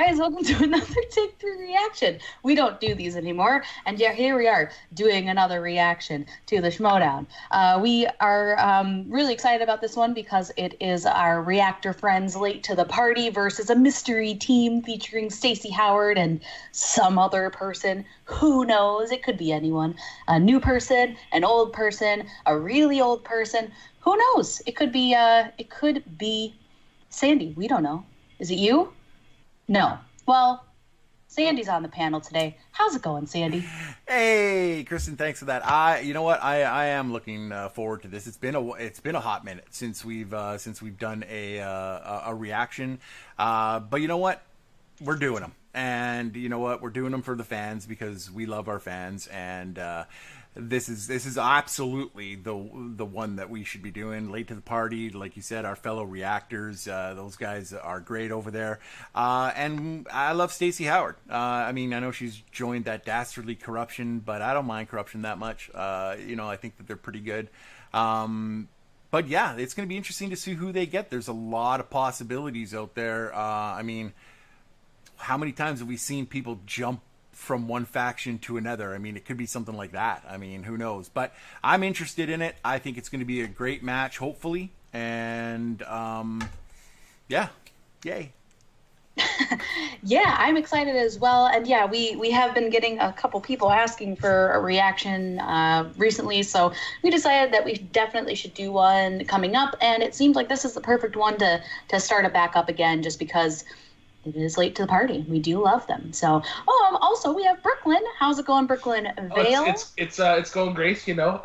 guys, welcome to another Take 3 reaction. We don't do these anymore, and yeah, here we are doing another reaction to the Schmoedown. We are really excited about this one because it is our reactor friends late to the party versus a mystery team featuring Stacey Howard and some other person. Who knows? It could be anyone. A new person, an old person, a really old person. Who knows? It could be Sandy. We don't know. Is it you? No. Well, Sandy's on the panel today. How's it going, Sandy? Hey, Kristen, thanks for that. You know what? I am looking forward to this. It's been a hot minute since we've done a reaction. But you know what? We're doing them, and you know what? We're doing them for the fans because we love our fans, and this is absolutely the one that we should be doing. Late to the party, like you said, our fellow reactors, those guys are great over there, and I love Stacey Howard. I mean, I know she's joined that dastardly corruption, but I don't mind corruption that much. You know, I think that they're pretty good. But yeah, it's going to be interesting to see who they get. There's a lot of possibilities out there. I mean, how many times have we seen people jump from one faction to another? I mean, it could be something like that. I mean, who knows? But I'm interested in it. I think it's going to be a great match, hopefully. And yeah, yay. Yeah, I'm excited as well. And yeah, we have been getting a couple people asking for a reaction recently, so we decided that we definitely should do one coming up. And it seems like this is the perfect one to start it back up again, just because it is late to the party. We do love them. So, also we have Brooklyn. How's it going, Brooklyn Vale? It's going great. You know,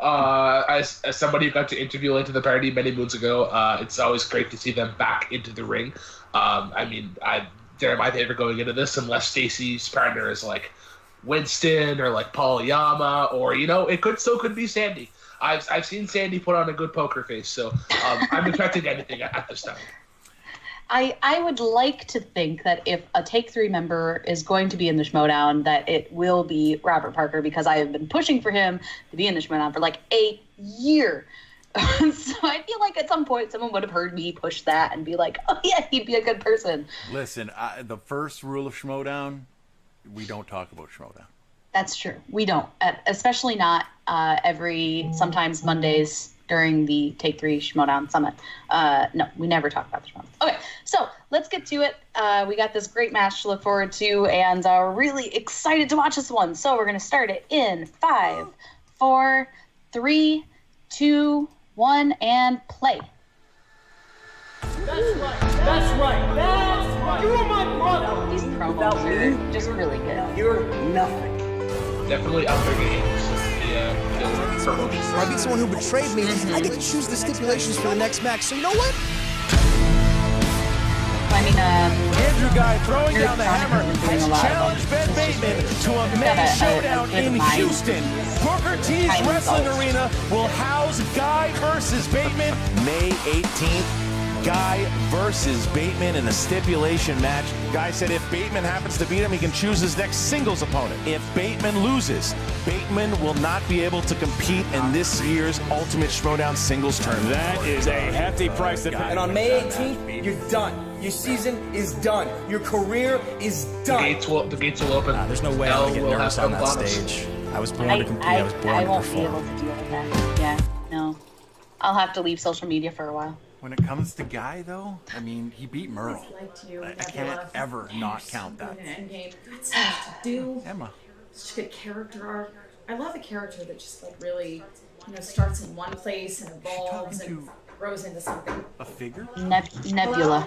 as somebody who got to interview late to the party many moons ago, it's always great to see them back into the ring. I mean, they're my favorite going into this, unless Stacey's partner is like Winston or like Paul Yama, or you know, it could be Sandy. I've seen Sandy put on a good poker face, so I'm expecting anything at this time. I would like to think that if a Take 3 member is going to be in the Schmoedown, that it will be Robert Parker, because I have been pushing for him to be in the Schmoedown for like a year. So I feel like at some point someone would have heard me push that and be like, oh yeah, he'd be a good person. Listen, the first rule of Schmoedown, we don't talk about Schmoedown. That's true. We don't, especially not sometimes Mondays during the Take 3 Schmoedown Summit. No, we never talk about the Schmoedown. Okay, so let's get to it. We got this great match to look forward to, and we're really excited to watch this one. So we're going to start it in 5, 4, 3, 2, 1, and play. That's right. That's right. That's right. You are my brother. These promos are just really good. You're nothing. Definitely up their games. Or I beat someone who betrayed me, I get to choose the stipulations for the next match. So you know what? I mean, Andrew Guy throwing down the hammer has challenged Ben Bateman to a men's showdown in Houston. Booker T's Wrestling Arena will house Guy versus Bateman May 18th. Guy versus Bateman in a stipulation match. Guy said if Bateman happens to beat him, he can choose his next singles opponent. If Bateman loses, Bateman will not be able to compete in this year's Ultimate Schmoedown singles tournament. That is a hefty price to pay. And on May 18th, you're done. Your season is done. Your career is done. The gates will open. There's no way I'll get nervous on that stage. I was born to compete. I was born I to won't be perform. able to deal with that. Yeah, no. I'll have to leave social media for a while. When it comes to Guy, though, I mean, he beat Merle. I can't ever not count that. That's so much to do. Emma. Such a good character arc. I love a character that just like really, starts in one place and evolves and grows into something. A figure? Nebula.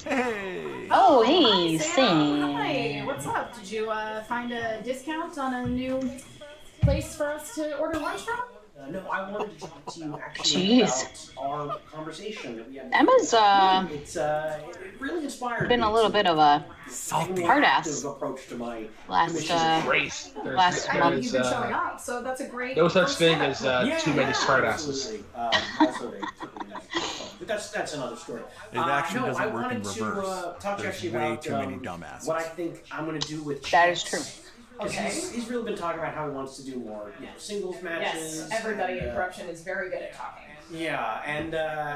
Hey! Oh, hey, Hi, Sam. Hi, what's up? Did you find a discount on a new place for us to order lunch from? No, I wanted to talk to you actually Jeez. about our conversation that we had. Emma's It really inspired been me a little bit of a hard ass approach to my last Race. last I mean, month. you've been showing up, so that's a great. No such first thing step. as too many smart asses. Absolutely. Also, they took me next. But that's another story. It actually No, doesn't I work in wanted to reverse. talk to you There's actually way about too many dumbasses. what I think I'm going to do with That is Chance. true. Okay. He's really been talking about how he wants to do more singles matches. Yes, everybody in corruption is very good at talking. Yeah, and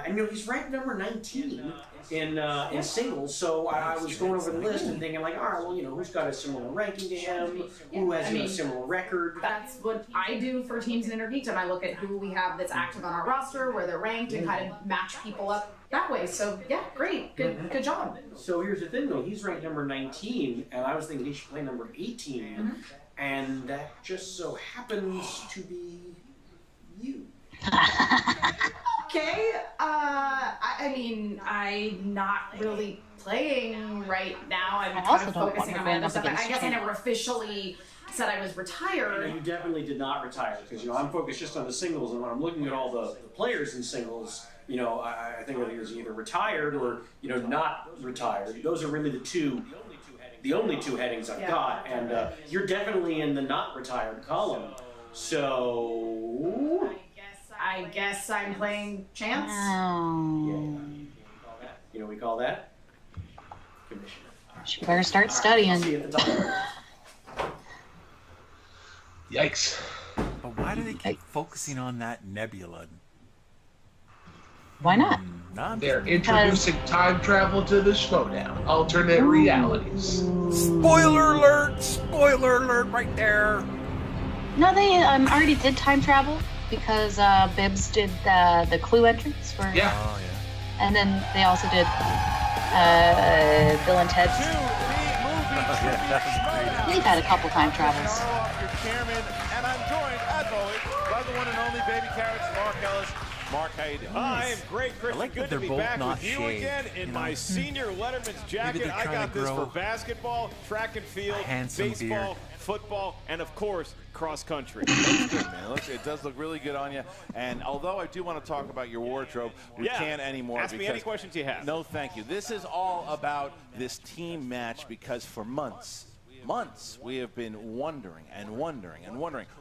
you know, he's ranked number 19 in singles. So I was going over the list and thinking like, all right, well, you know, who's got a similar ranking to him? Who has a similar record? That's what I do for teams in Intergeekdom. I look at who we have that's active on our roster, where they're ranked, and kind of match people up that way. So yeah, great, good job. So here's the thing, though. He's ranked number 19, and I was thinking he should play number 18, and that just so happens to be you. Okay, I mean, I'm not really playing right now. I'm kind of focusing on my other stuff. I guess I never officially said I was retired. You definitely did not retire, because, you know, I'm focused just on the singles, and when I'm looking at all the players in singles, you know, I think it was either retired or, you know, not retired. Those are really the only two headings I've got, and you're definitely in the not retired column. So I guess I'm playing chance. Yeah. You know what we call that? Commissioner. She better start studying. See you at the top. Yikes. But why do they keep focusing on that nebula? Why not? They're introducing time travel to the Schmoedown. Alternate realities. Spoiler alert! Spoiler alert right there! No, they already did time travel because Bibbs did the clue entrance for. Yeah. Oh, yeah. And then they also did Bill and Ted's. They've had a couple time travels. Your chairman, and I'm joined, as always, by the one and only Baby Carrots, Mark Ellis. Mark, how you doing? I am great, Chris. Like good to be back with you again in my senior Letterman's jacket. I got this for basketball, track and field, baseball, football, and of course, cross country. That's good, man. It does look really good on you. And although I do want to talk about your wardrobe, we can't anymore. Ask me any questions you have. No, thank you. This is all about this team match because for months we have been wondering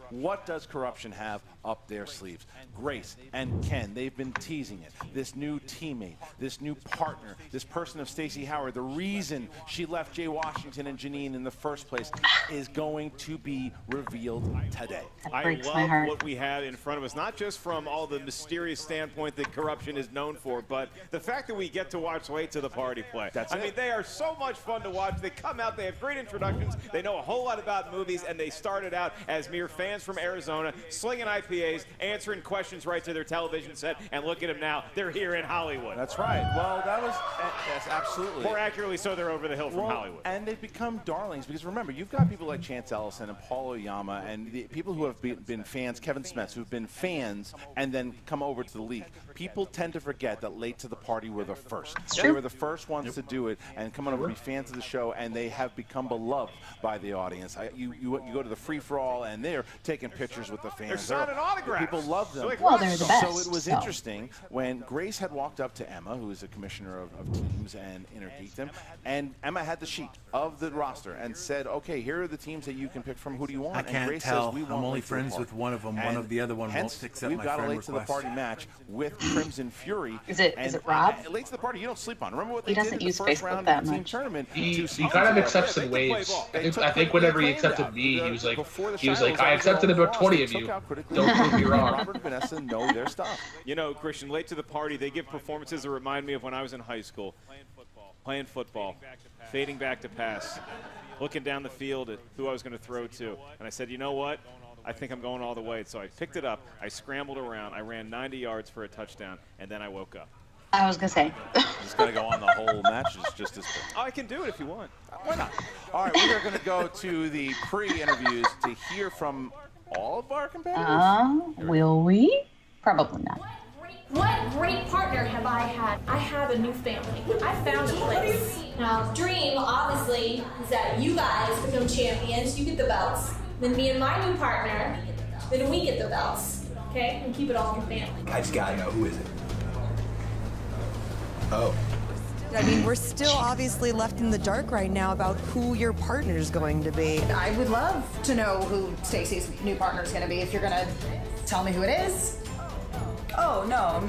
what does corruption have up their sleeves. Grace and Ken, they've been teasing it. This new teammate, this new partner, this person of Stacey Howard, the reason she left Jay Washington and Janine in the first place is going to be revealed today. I love what we have in front of us, not just from all the mysterious standpoint that corruption is known for, but the fact that we get to watch Late to the Party play. I mean, they are so much fun to watch. They come out, they have great introductions, they know a whole lot about movies, and they started out as mere fans from Arizona, slinging IPAs, answering questions right to their television set, and look at them now, they're here in Hollywood. That's right. Well, that's absolutely. More accurately so, they're over the hill from Hollywood. And they've become darlings, because remember, you've got people like Chance Ellison and Paul Oyama, and the people who have been fans, Kevin Smith, who've been fans and then come over to the league. People tend to forget that Late to the Party were the first. They were the first ones to do it and come on over to be fans of the show, and they have become beloved by the audience. You go to the free-for-all, and they're taking pictures with the fans. They're signing autographs. People love them. Well, they're the best. So it was interesting when Grace had walked up to Emma, who is a commissioner of teams and Intergeekdom, and Emma had the sheet of the roster and said, okay, here are the teams that you can pick from. Who do you want? I can't and Grace tell. Says, we I'm want only friends with one of them. One of the other one won't accept we've my got a friend Late to the Party match with Crimson Fury. Is it Rob? Late to the Party, you don't sleep on. Remember what they He doesn't did in use the first Facebook round that of the team much. tournament? He kind of accepts in waves. I think whenever he accepted me, he was like, I accepted about 20 of you. Don't prove me wrong. Robert and Vanessa know their stuff. You know, Christian, Late to the Party, they give performances that remind me of when I was in high school. Playing football, fading back to pass, looking down the field at who I was going to throw to. And I said, you know what? I think I'm going all the way. So I picked it up, I scrambled around, I ran 90 yards for a touchdown, and then I woke up. I was going to say. Just going to go on the whole match just as quick. Oh, I can do it if you want. Why not? All right, we are going to go to the pre-interviews to hear from all of our competitors. Will we? Probably not. What great partner have I had? I have a new family. I found a place. Now, dream, obviously, is that you guys become champions, you get the belts. Then me and my new partner, then we get the belts. Okay? And keep it all in your family. I just gotta know, who is it? Oh. I mean, we're still obviously left in the dark right now about who your partner's going to be. I would love to know who Stacey's new partner's going to be. If you're going to tell me who it is. Oh, no.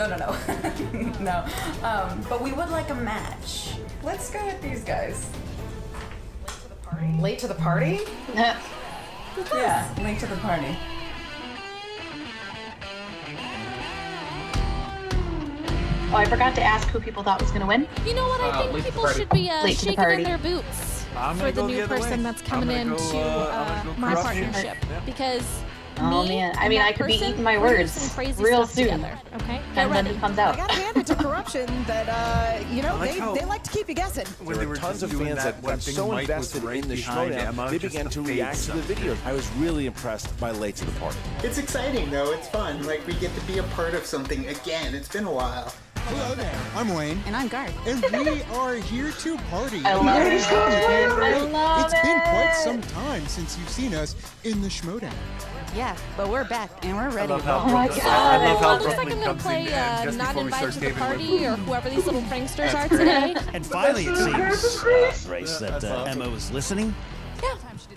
No. But we would like a match. Let's go with these guys. Late to the party? Yeah, late to the party. Oh, I forgot to ask who people thought was going to win. You know what? I think people should be shaking in their boots for the new person that's coming into my partnership. Because oh man, I mean, I could be eating my words real soon. Together, okay? And then it comes out. I gotta hand it to corruption that, you know, they like to keep you guessing. There were tons of fans that got so invested in the Schmoedown, they began to react to the videos. I was really impressed by Late to the Party. It's exciting, though. It's fun. Like, we get to be a part of something again. It's been a while. Hello there. I'm Wayne. And I'm Garth. And we are here to party. I love it. I love It's been quite some time since you've seen us in the Schmoedown. Yeah, but we're back and we're ready. Oh my God. I love how Looks like I'm Brooklyn gonna comes play in just not before we invited start to the David party or whoever these little pranksters are today. And finally, it seems, Grace, that Emma was listening. Yeah,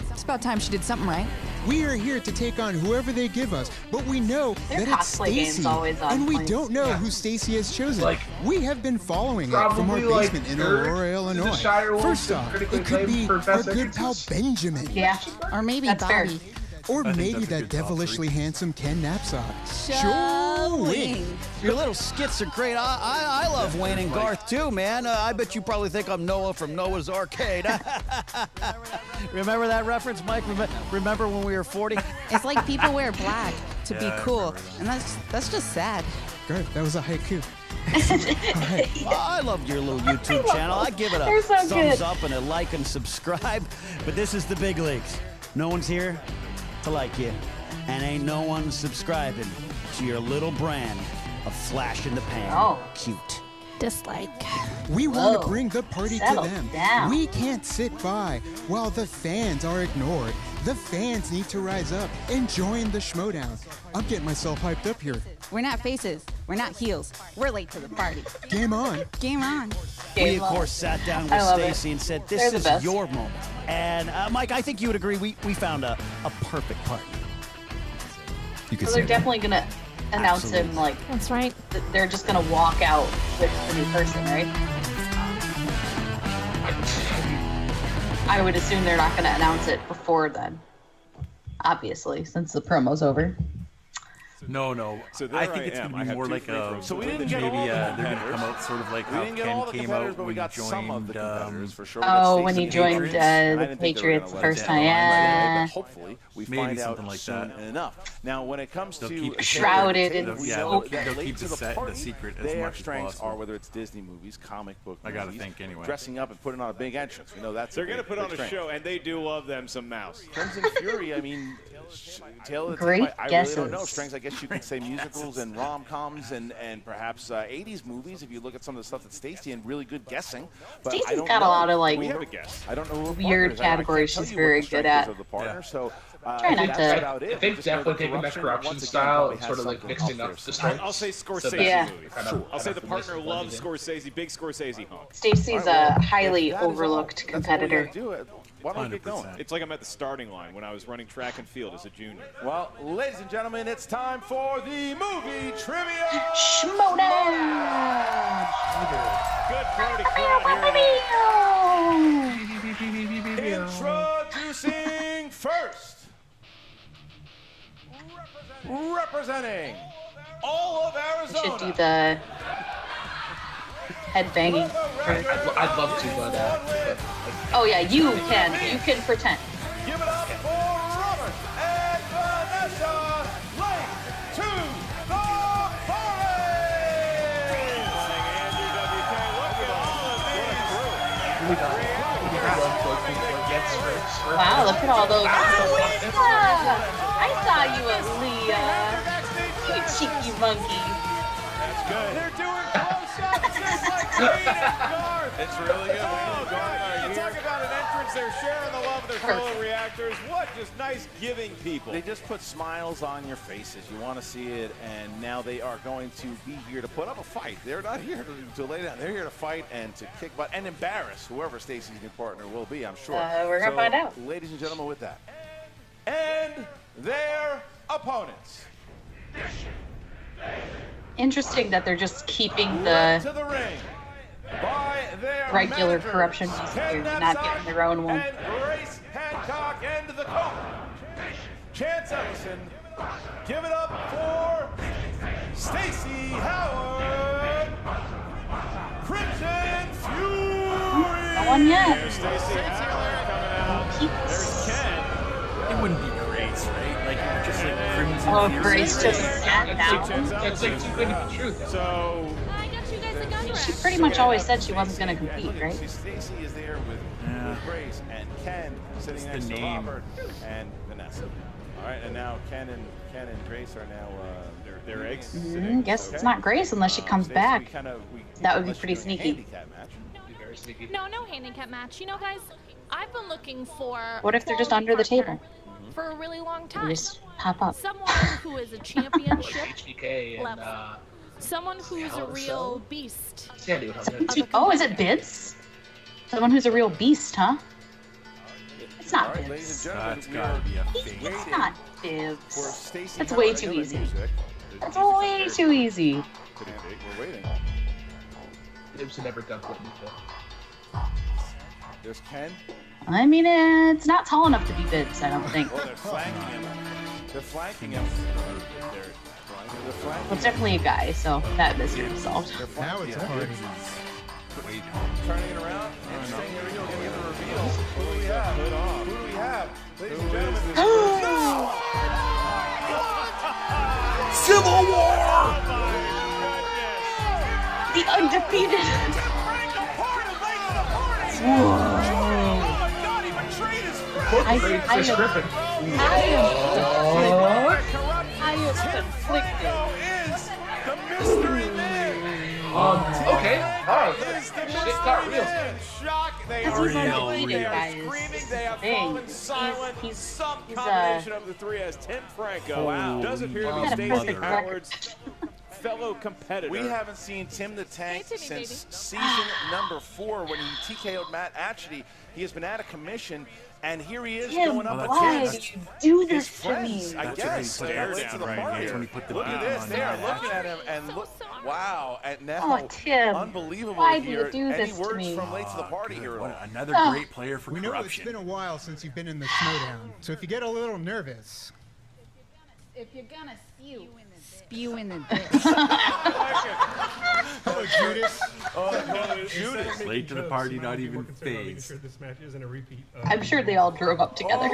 it's about time she did something right. We are here to take on whoever they give us, but we know Their that it's cosplay game's Stacy, always on and we point. don't know who Stacy has chosen. We have been following it from our probably, like, basement in third Aurora, to the Illinois. Shire Wolves First and off, critically it could be acclaimed for our best good pal entrances. Benjamin. Yeah. Or maybe That's fair. Bobby. Or think maybe that's a that good top devilishly three. handsome Ken Knapsack. Showing. Your little skits are great. I love Wayne and Garth too, man. I bet you probably think I'm Noah from Noah's Arcade. Remember that reference, Mike? Remember when we were 40? It's like people wear black to be Yeah, I cool, remember and that's just sad. Garth, that was a haiku. I love your little YouTube channel. I give it a They're so thumbs good. up and a like and subscribe. But this is the big leagues. No one's here to like you, and ain't no one subscribing to your little brand of flash in the pan. Oh. Cute. Dislike. We want Whoa. to bring the party Settle to them. down. We can't sit by while the fans are ignored. The fans need to rise up and join the Schmoedown. I'm getting myself hyped up here. We're not faces. We're not heels. We're late to the party. Game on. Game on. We, of course, sat down with I love it. Stacy and said, They're this the is best. your moment. And, Mike, I think you would agree, we found a perfect partner. You could So say they're definitely going to announce him, Absolutely. like, That's right. they're just going to walk out with the new person, right? I would assume they're not going to announce it before then. Obviously, since the promo's over. No. So there I think it's I am. going I to be have more two like free a. throws. So we maybe didn't get all the they're going to competitors. come out sort of like We how didn't get all Ken the came competitors, out but we when he got some of the competitors joined. for sure. We got Oh, when Stacey he and joined Patriots. I the didn't think they were Patriots the gonna first let time. it down right away, Yeah. but hopefully we Maybe find out something like soon that. enough. Now, when it comes They'll to keep Shrouded in we yeah, know smoke. that they'll late keep to the party, secret as their much as strengths possible. are whether it's Disney movies, comic book I gotta movies, think anyway. dressing up and putting on a big entrance. We know that's They're going to put on a show, and they do love them some mouse. Crimson Fury, I mean, Tail of the Great Tape, I really don't know. guesses. Strengths, I guess you could say musicals and rom-coms and perhaps 80s movies if you look at some of the stuff that Stacey and really good guessing. But I Stacey's don't got a know. lot of, like, We have a guess. I don't know who her weird partner is. I can't categories tell she's you what very the good strength at. is of the partner, so Try not that's to- about it. They've We just know definitely that taken that corruption once again, style probably and has sort of like something mixing up up their the sleeve. strengths. I'll say Scorsese Yeah. movies. Sure. I'll say the partner loves Scorsese, big Scorsese honk. Stacey's a highly overlooked competitor. Why don't we get going? It's like I'm at the starting line when I was running track and field as a junior. Well, ladies and gentlemen, it's time for the movie trivia. Schmoedown! Good party crowd here. Introducing first, representing all of We should do Arizona. the head banging. I'd love to, but Oh yeah, you can pretend. Give it up for Robert and Vanessa Late to the Wow, look at all those. I saw you at Leah. You cheeky monkey. That's good. They're doing close-ups just like It's really good. You talk about an entrance, they're sharing the love of their fellow reactors. What just nice giving people. They just put smiles on your faces. You want to see it, and now they are going to be here to put up a fight. They're not here to lay down. They're here to fight and to kick butt and embarrass whoever Stacey's new partner will be, I'm sure. We're going to find out. Ladies and gentlemen, with that. And their opponents. Interesting that they're just keeping To the the ring. By their regular managers, corruption music Ken here, not Knapsack getting their own one. And Grace Hancock and the coach, Chance Ellison. Give it up for Stacey Howard one yet. There's Stacey Haller coming out. There's Ken. It wouldn't be Grace, right? Like just like Crimson. Oh, Fury. Grace just sat down. That's like too good to be true. So She pretty much always said she wasn't going to compete, right? Stacey is there with Grace and Ken sitting next to Robert and Vanessa. All right, and now Ken and Grace are now their eggs. Guess it's not Grace unless she comes back. That would be pretty sneaky. No handicap match. You know, guys, I've been looking for. What if they're just under the table? For a really long They time. just pop up. Someone who is a championship HBK and level. Someone who's a real beast. Oh, is it Bids? Someone who's a real beast, huh? It's not Bibbs. That's gotta be a fake. It's not Bibbs. That's way too easy. That's way too easy. We're waiting. Bibbs never done what before. There's Ken. I mean, it's not tall enough to be Bibbs, I don't think. Oh, they're flanking him. They're flanking him. They're flanking. Well, it's definitely a guy, so that mystery is solved. Now it's a party. Turning it around. Interesting. Here we go. Getting the reveal. Who do we have? Who do we have? Ladies and gentlemen. Civil War! The undefeated. Whoa. I am conflicted. Okay. All right. Shit got real. They are screaming. They have fallen silent. Some combination of the three as Tim Franco does appear to be Stacey Howard's fellow competitor. We haven't seen Tim the Tank since season number 4 when he TKO'd Matt Atchity. He has been out of commission, and here he is going up against do his friends. I guess. That's when he put the Look at this. They are looking at him, and look. Wow. And now, Oh, Tim. unbelievable Why do here. you do Any this to words me? from late to the party here? What another great player for We know it's corruption. been a while since you've been in the Schmoedown, so if you get a little nervous, If you're gonna spew in the hello Judas. Judas. Late to the party, not even phased. This match isn't a repeat. I'm sure they all drove up together.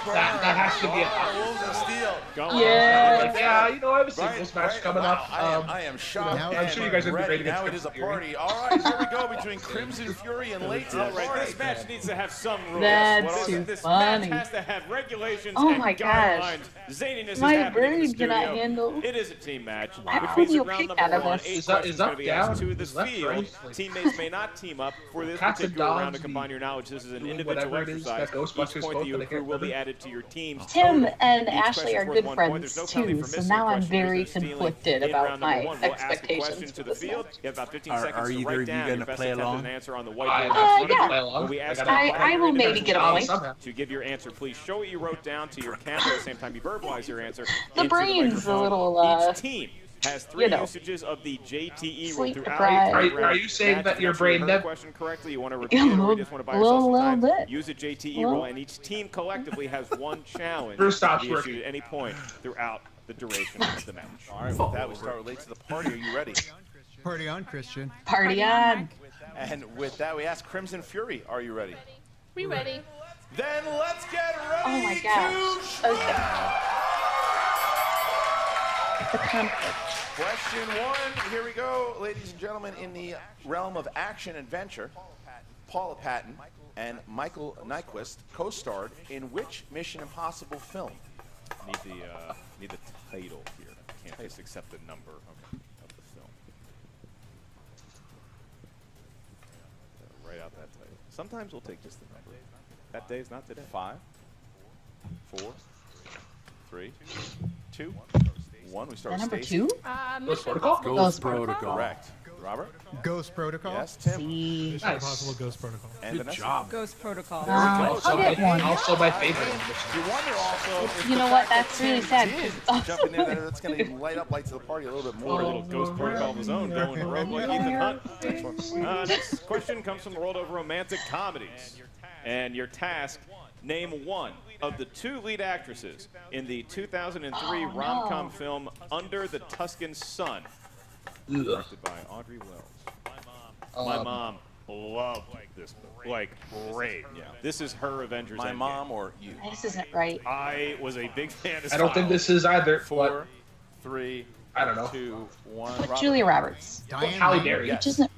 That has to be Wolves of Steel. Yeah, you know, I have a singles match coming up. I am shocked. I'm sure you guys are ready. Now it is a party. All right, here we go between Crimson Fury and Late to the Party. This match needs to have some rules. That's too This funny. match has to have regulations Oh and my guidelines. gosh. Zaniness is My happening in the brain cannot studio. handle. It is a team match. Wow. Which means Video in round kick number out of 1, this. 8 Is questions up, going to be asked down? to this Left, field. right? Teammates may not team up for this Cats and particular round dogs, to combine your knowledge. This is an doing individual whatever it is exercise. that Ghostbusters Each point both that you gonna accrue get will be them. added to your team's Tim total. and Each Ashley are question's good worth 1 point. friends There's no penalty too, for so missing now the I'm question. very There's no stealing. conflicted In about round number my 1, we'll ask a question expectations to for the this field. match. You have about 15 Are seconds to either write of you down gonna your best play attempt along? at an answer on the I whiteboard. want to yeah. play along. When we ask I will maybe get on it. to give your answer, please show what you wrote down to your camera at the same time you verbalize your answer. The into brain's a microphone. little, Each team has 3 you know, usages of the JTE rule sleep throughout. deprived. Are you saying that your brain never never? question correctly? You want to repeat it, or you just want to buy yourself some time? bit. Use a JTE Little. rule, and each team collectively has 1 challenge First to stops be issued working. at any point throughout the duration of the match. All right, with that, we start with Late to the Party. Are you ready? Party on, Christian. Party on. And with that, we ask Crimson Fury. Are you ready? We ready? Then let's get ready. Oh my gosh. Okay. The conflict. Question 1. Here we go, ladies and gentlemen. In the realm of action adventure, Paula Patton and Michael Nyquist co-starred in which Mission Impossible film? Need the title here. Can't just accept the number of the film. Write out that title. Sometimes we'll take just the number. That day is not today. 5, 4, 3, 2, 1. We start with Number Stacey. 2? Ghost Protocol? Ghost Protocol. Correct. Robert? Ghost Protocol. Yes, Tim. See. Mission Impossible Ghost Protocol. And Good Vanessa? job. Ghost Protocol. Also, I'll get one. also my favorite. You wonder also if You the know what? fact That's that really Tim sad, did 'cause it's jump in there, that's going to light up Lights of the Party a little bit more. A little Ghost Protocol of his own, going rogue like Ethan Hunt. Next question comes from the world of romantic comedies. And your task, name 1 of the 2 lead actresses in the 2003 rom-com film Under the Tuscan Sun, directed by Audrey Wells. My Mom. loved this movie. Like, great. Yeah. This is her Avengers. My mom or you? This isn't right. I was a big fan of I don't think this is either. 4, 3, I don't know. 2, 1. Put Julia Roberts. Halle Berry. Which isn't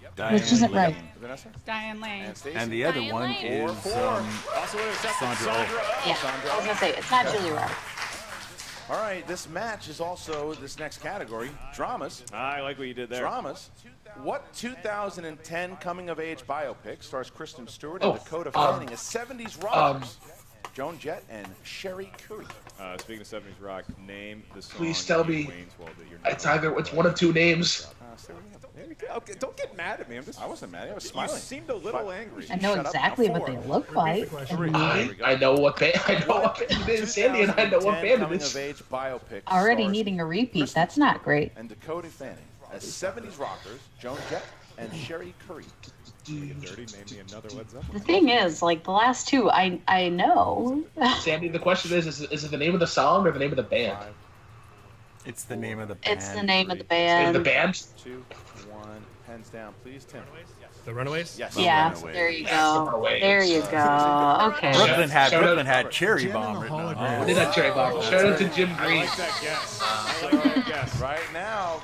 right. Vanessa? Diane Lane. And the other one is Sandra Oh. Yeah, I was gonna say it's not Julia Roberts. All right, this match is also this next category, dramas. I like what you did there. Dramas. What 2010 coming-of-age biopic stars Kristen Stewart and Dakota Fanning as 70s rockers? Joan Jett and Sherry Curry. Speaking of 70s rock, name the song. Please tell me. Wayne's World that you're It's one of two names. Okay, don't get mad at me. I wasn't mad. I was smiling. You seemed a little angry. I know exactly what they look like. I know what band. I know what band it is, Sandy, and I know what band it is. Coming-of-age biopic. Already needing a repeat. That's not great. And Dakota Fanning as 70s rockers, Joan Jett and Sherry Curry. Dirty, name me another Led Zeppelin. The thing is, like the last two, I know. Sandy, the question is it the name of the song or the name of the band? It's the name of the band. It's the name of the Is band. the band? 2, 1, pens down, please, Tim. The Runaways? Yes. Yeah, there you go. There you go. Okay. Brooklyn had Cherry Bomber. What did that Cherry Bomber? Shout out to Jim Green. I like that guess. I like that guess. Right now,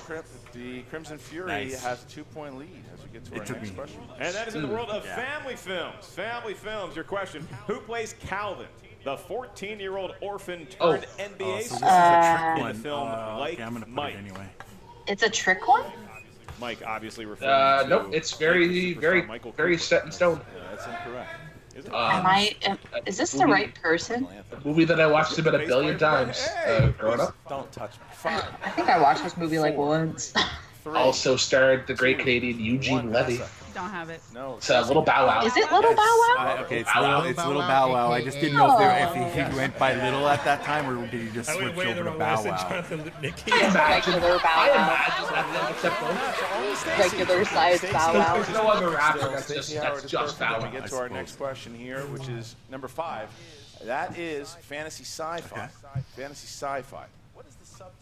the Crimson Fury has a 2-point lead as we get to our next question. And that is in the world of family films. Family films. Your question: who plays Calvin, the 14-year-old orphan turned NBA star in the film Like Mike? It's a trick one? Mike obviously referring to. Nope, it's very set in stone. That's incorrect. Is this the right person? A movie that I watched about 1 billion times growing up. Don't touch me. 5. I think I watched this movie like once. Also starred the great Canadian Eugene Levy. Don't have it. No. It's Little Bow Wow. Is it Little Bow Wow? Okay, it's Little Bow Wow. I just didn't know if he went by Little at that time or did he just switch over to Bow Wow? Regular Bow Wow. Regular size Bow Wow. There's no other rapper that's just Bow Wow. We get to our next question here, which is number 5. That is fantasy sci-fi. Fantasy sci-fi.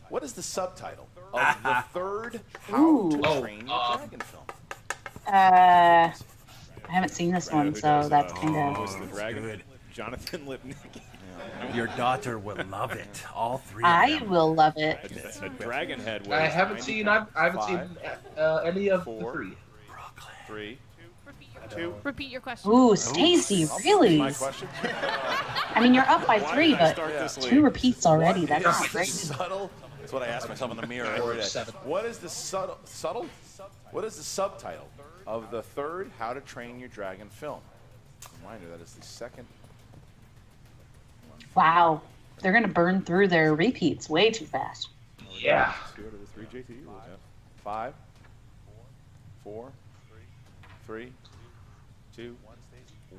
What is the subtitle of the third How to Train Your Dragon film? I haven't seen this one, so that's kind of. the Dragon? Jonathan Lipnicki. Your daughter will love it. All 3 of I them. will love it. The Dragon Head. I haven't seen any of the 3. 3, 2. Repeat your question. Ooh, Stacy, really? My question. I mean, you're up by 3, but 2 repeats already. That's not great. Subtle. That's what I ask myself in the mirror every day. What is the subtle? What is the subtitle of the third How to Train Your Dragon film? Reminder, that is the second. Wow, they're gonna burn through their repeats way too fast. Yeah. 5, 4, 3, 2,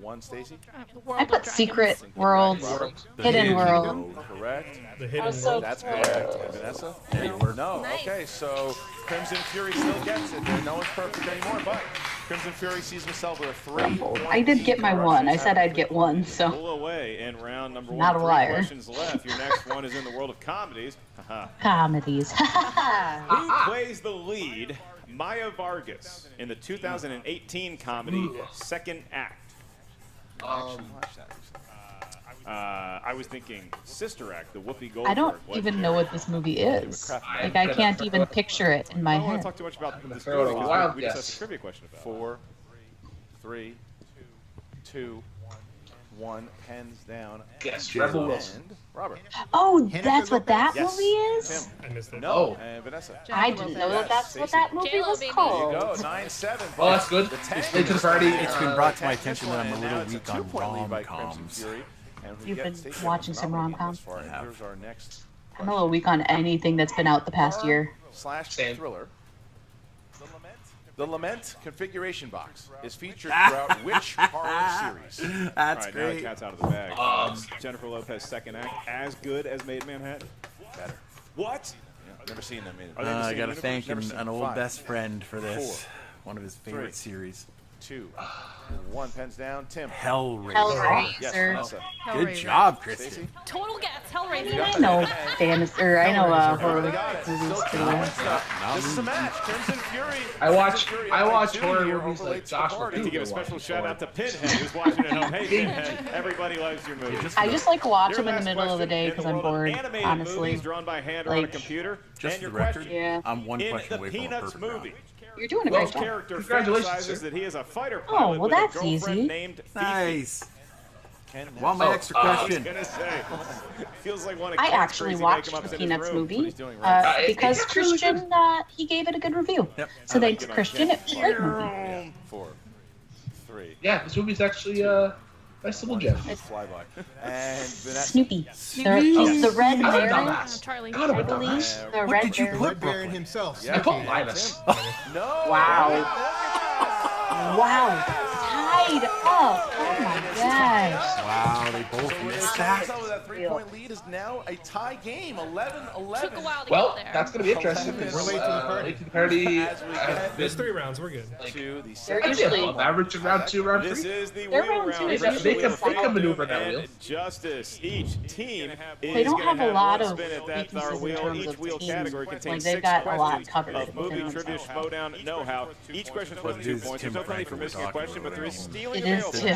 1. Stacy. I put Secret Worlds, Hidden World. Correct. The Hidden World. That's correct. And Vanessa? No. Okay, so Crimson Fury still gets it. No one's perfect anymore, but Crimson Fury sees himself with a 3. I did get my 1. I said I'd get 1, so. Pull away in round number 1. Not a 3 liar. questions left. Your next one is in the world of comedies. Comedies. Who plays the lead, Maya Vargas, in the 2018 comedy Second Act? I was thinking Sister Act, the Whoopi Goldberg. I don't even know what this movie is. Like, I can't even picture it in my I don't want head. to talk too much about this throw movie. a wild We just guess. have a trivia question about it. 4, 3, 2, 1. Pens down. Yes, Rebel Wilson. And Robert. Oh, that's what that Yes. movie is? Tim. I missed it. No. And Vanessa. I didn't know that that's what that movie was There you called. go. 9-7. Oh, that's good. Late to the party. It's been brought to my attention that I'm a And now little it's weak 2-point lead on by Crimson rom-coms. Fury. And we You've get been Stacey watching Evans some nominated rom-coms? thus far. And here's our next I'm a little weak on anything that's been out the past year. slash thriller. The Lament configuration box is featured throughout which horror series? That's All right, now the great. cat's out of the bag. Jennifer Lopez Second Act, as good as Maid in Manhattan? Better. What? Yeah, never seen them. I got to thank Never seen an old 5, best friend for this. 4, One of his 3, favorite series. 2, 1. Pens down. Tim. Hellraiser. Hellraiser. Yes, Vanessa. Good job, Kristen. Stacey? Total guess. Hellraiser. I know. fantasy, or I know horror movies too. This is a match. Crimson Fury. I watch horror movies like Joshua. To give a special shout out to Pinhead, who's watching at home. Hey, Pinhead, everybody loves your movie. I just like watch them in the middle of the day because I'm bored, honestly. Drawn by hand or on a computer. Just for the record, I'm one question away from a perfect round. You're doing a great job. Character Congratulations, that he is a fighter Oh, pilot well, with a that's girlfriend easy. named Fifi. Nice. Want my extra question? I was gonna say, feels like one of I Ken's actually crazy watched make-em-ups the in his Peanuts room. movie What he's doing right because Christian, he gave it a good review. Yep. So thanks, Christian. It was a great movie. 4, 3. Yeah, this movie's actually nice little gem. Flyby. And Snoopy. He's the red bear. Charlie. God, I'm I a believe dumbass. the What red did you bear. put, Red Baron himself. I put Linus. No. Wow. Wow. Tied up. Oh my gosh. Wow, they both missed that. That 3-point lead is now a tie game, 11-11. Took a while to Well, get there. that's going to be interesting. We're late to the party. Late to the party. There's 3 rounds. We're good. To the They're I'd say usually above average in round 2, round 3. This is the They're wheel round round. two. This They is can- the they wheel can of maneuver that and wheel. Justice. Each team They is don't going have to a have lot one of spin at that weaknesses our in wheel. terms Each of wheel teams. category contains Like, they've 6 got a lot questions covered of movie within trivia, themselves. Schmoedown, know-how. Each question is worth But 2 it is points. Tim There's no penalty for Franklin missing a we're question, but talking there is about. stealing It is available. Tim.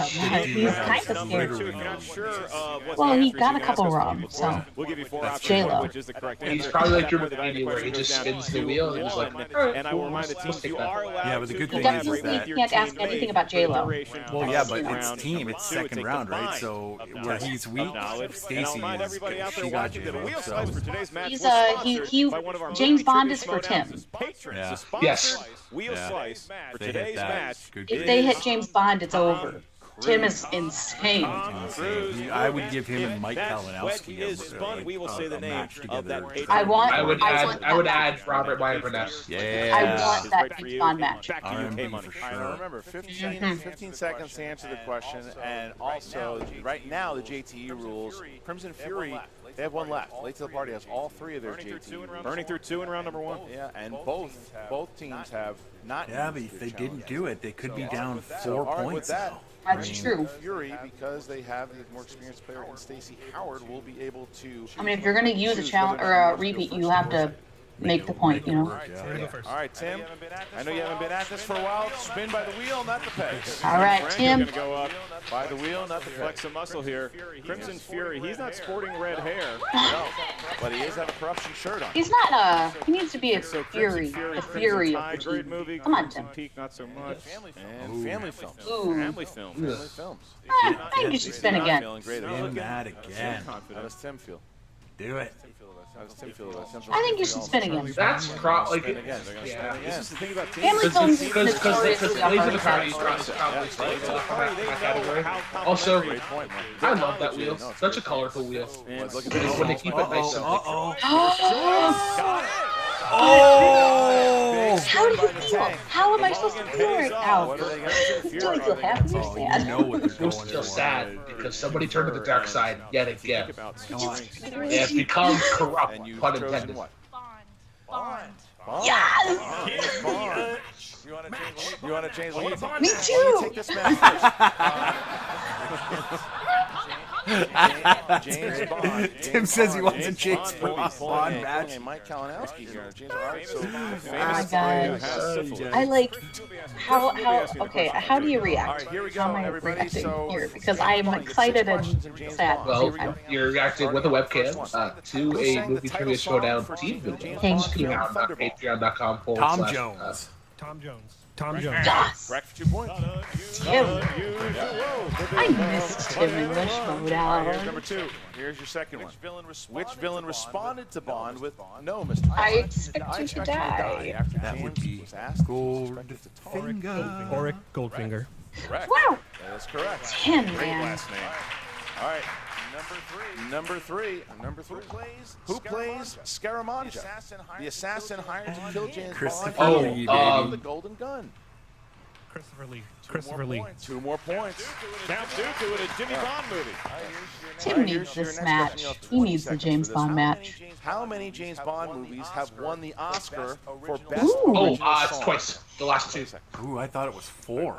He's kind of Number scary. 2, if you're not sure of what Well, the he answer is, got you a can couple ask us wrong, before. so. We'll give you 4 That's options, J-Lo. which is the correct He's answer. probably like your Remember, the Bikini where he question just goes down spins the to wheel and just 1. like, And I will remind the teams you are allowed Yeah, but the to good thing He is doesn't, that. he can't ask anything about J-Lo. Well, yeah, but it's team. It's second round, right? So where he's weak, Stacy she got you. Wheel slice for today's match He's was sponsored by one of our James movie Bond trivia is for Schmoedowns. Tim. Patrons. Yeah. The sponsored Yes. Wheel Yeah. slice for They hit today's that. match. Good If game. they hit James Bond, it's over. Tim is insane. I would give him and Mike That Kalinowski wedge is spun. We will say the name match of that together. patron. I would add Robert Meyer Burnett. Yeah. I want that James Bond match. Back to R&B UK money. for All right, now remember, 15 seconds to answer the question, and also, right now, the JTE rules, Crimson Fury, they have one left. Late to the Party has all 3 of their JTE rules. Burning through 2 in round number 1. Yeah, and both teams have not. Yeah, but if they didn't do it, they could be down 4 So, all right, with points. that, now. That's true. Fury, because they have the more experienced player in Stacey Howard, will be able to. I mean, if you're going to use a challenge or a repeat, you have to make the point, you know? All right, Tim. I know you haven't been at this for a while. Spin by the wheel, not the pegs. All right, Tim. Going to go up By the wheel, not the flex pegs. some muscle here. Crimson Fury, he's not sporting red hair. No, but he is have a corruption shirt on. He's not he needs to be a So fury, Crimson the Fury, fury Crimson of Tide, the great team. movie. Come on, Crimson Tim. Peak, not so much. And family films. Ooh. Family films. Family films. I think you should spin again. Feeling great. Spin that again. How does Tim feel? Do it. How does Tim feel about it? I think you should spin again. That's like Spin again. They're going to spin yeah. again. This is the thing about Family films Because notoriously are Late to hard the to Party catch. is probably my category. Also, I love that wheel. Such a colorful wheel. When they keep it nice. Oh! How do you feel? How am I supposed to feel right now? Do I feel happy or sad? You know what they're going Feel for. sad because somebody turned to the dark side yet again. Come on. They have become corrupt, And you've pun chosen intended. what? Bond. Yes! Bond. You want to change? Me too! Take this man first. James Bond. Tim says he wants a James Bond match. And Mike Kalinowski here. James, all right, so Ah, guys. I like how how do you react? All right, here we go, How am I everybody. reacting So here? Because I am excited and sad. Well, you're reacting with a webcam to a movie trivia showdown team video. Thank you. Patreon.com Tom Jones. Tom Jones. Tom Jones. Yes! correct for 2 points. Tim. I missed Tim in the Here's Schmoedown. number 2. Here's your second one. Which villain responded to Bond with no, Mr. I expect you to die. After That James would be was asked Goldfinger. Auric Goldfinger. Correct. Wow! That is correct. Tim, Great man. last name. All right. Number three. Who plays Scaramanga? The assassin hired to kill James Christopher Bond. Lee, The Golden Gun. Christopher Lee. Christopher Lee. 2 more points. Count Dooku in a Jimmy Bond movie. Tim needs this match. He needs the James Bond match. How many James Bond movies have won the Oscar for Best Ooh. Original It's Song? twice. The last 2. Ooh, I thought it was 4.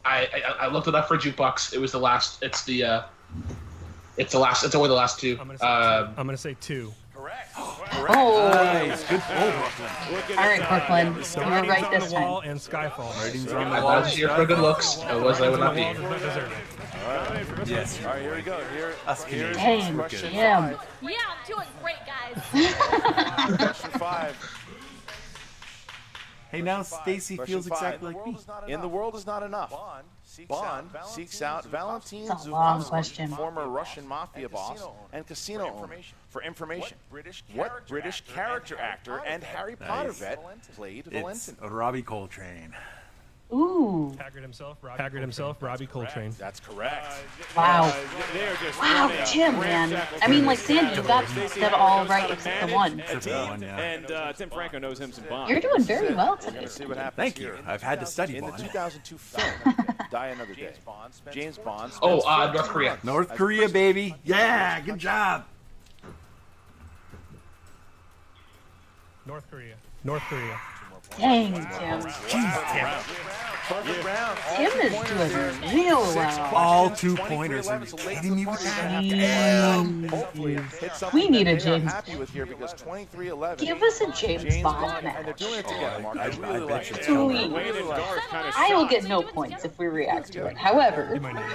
I looked it up for Jukebox. It was the last. It's the last. It's only the last 2. I'm gonna say 2. Oh. Nice. Good pull, Brooklyn. All right, Brooklyn. So You were Writings right on this the Wall time. and Skyfall. Writings on I the wall. was here for good looks. I would not be. Yes. All right, here we go. Us Canadians. Dang, We're good. Jim. Yeah, I'm doing great, guys. Question 5. Hey, now Stacy Question feels 5. exactly like me. In the world is not enough. Bond seeks out Valentin That's a long Zhukovsky, question. former Russian mafia boss and casino owner, for information. What British character actor and Harry Potter vet played It's Valentin? Robbie Coltrane. Ooh. Haggard himself, Robbie Coltrane. That's correct. Wow. They're just Wow, running Jim, great man. tackles. I mean, like, Sandy, you got them all right except the one. Except for one, yeah. And Tim Franco knows him some Bond. You're doing very well We're today. going to see what happens Thank here. you. I've had to study In the Bond. 2002 film, Die Another Day, James Bond. Oh, spends North Korea. North Korea, baby. Yeah, good job. North Korea. Dang, Jim. Perfect round. Tim is doing real well. All 2-pointers. Are you kidding me with that? Hopefully, hit something We need that a they are James happy with here because 23-11. Give us a James Bond and they're match. doing it together, Mark. I really bet like you it. it's Sweet. Wayne and Garth kind of I will get no points if we react to it. However, You might need it.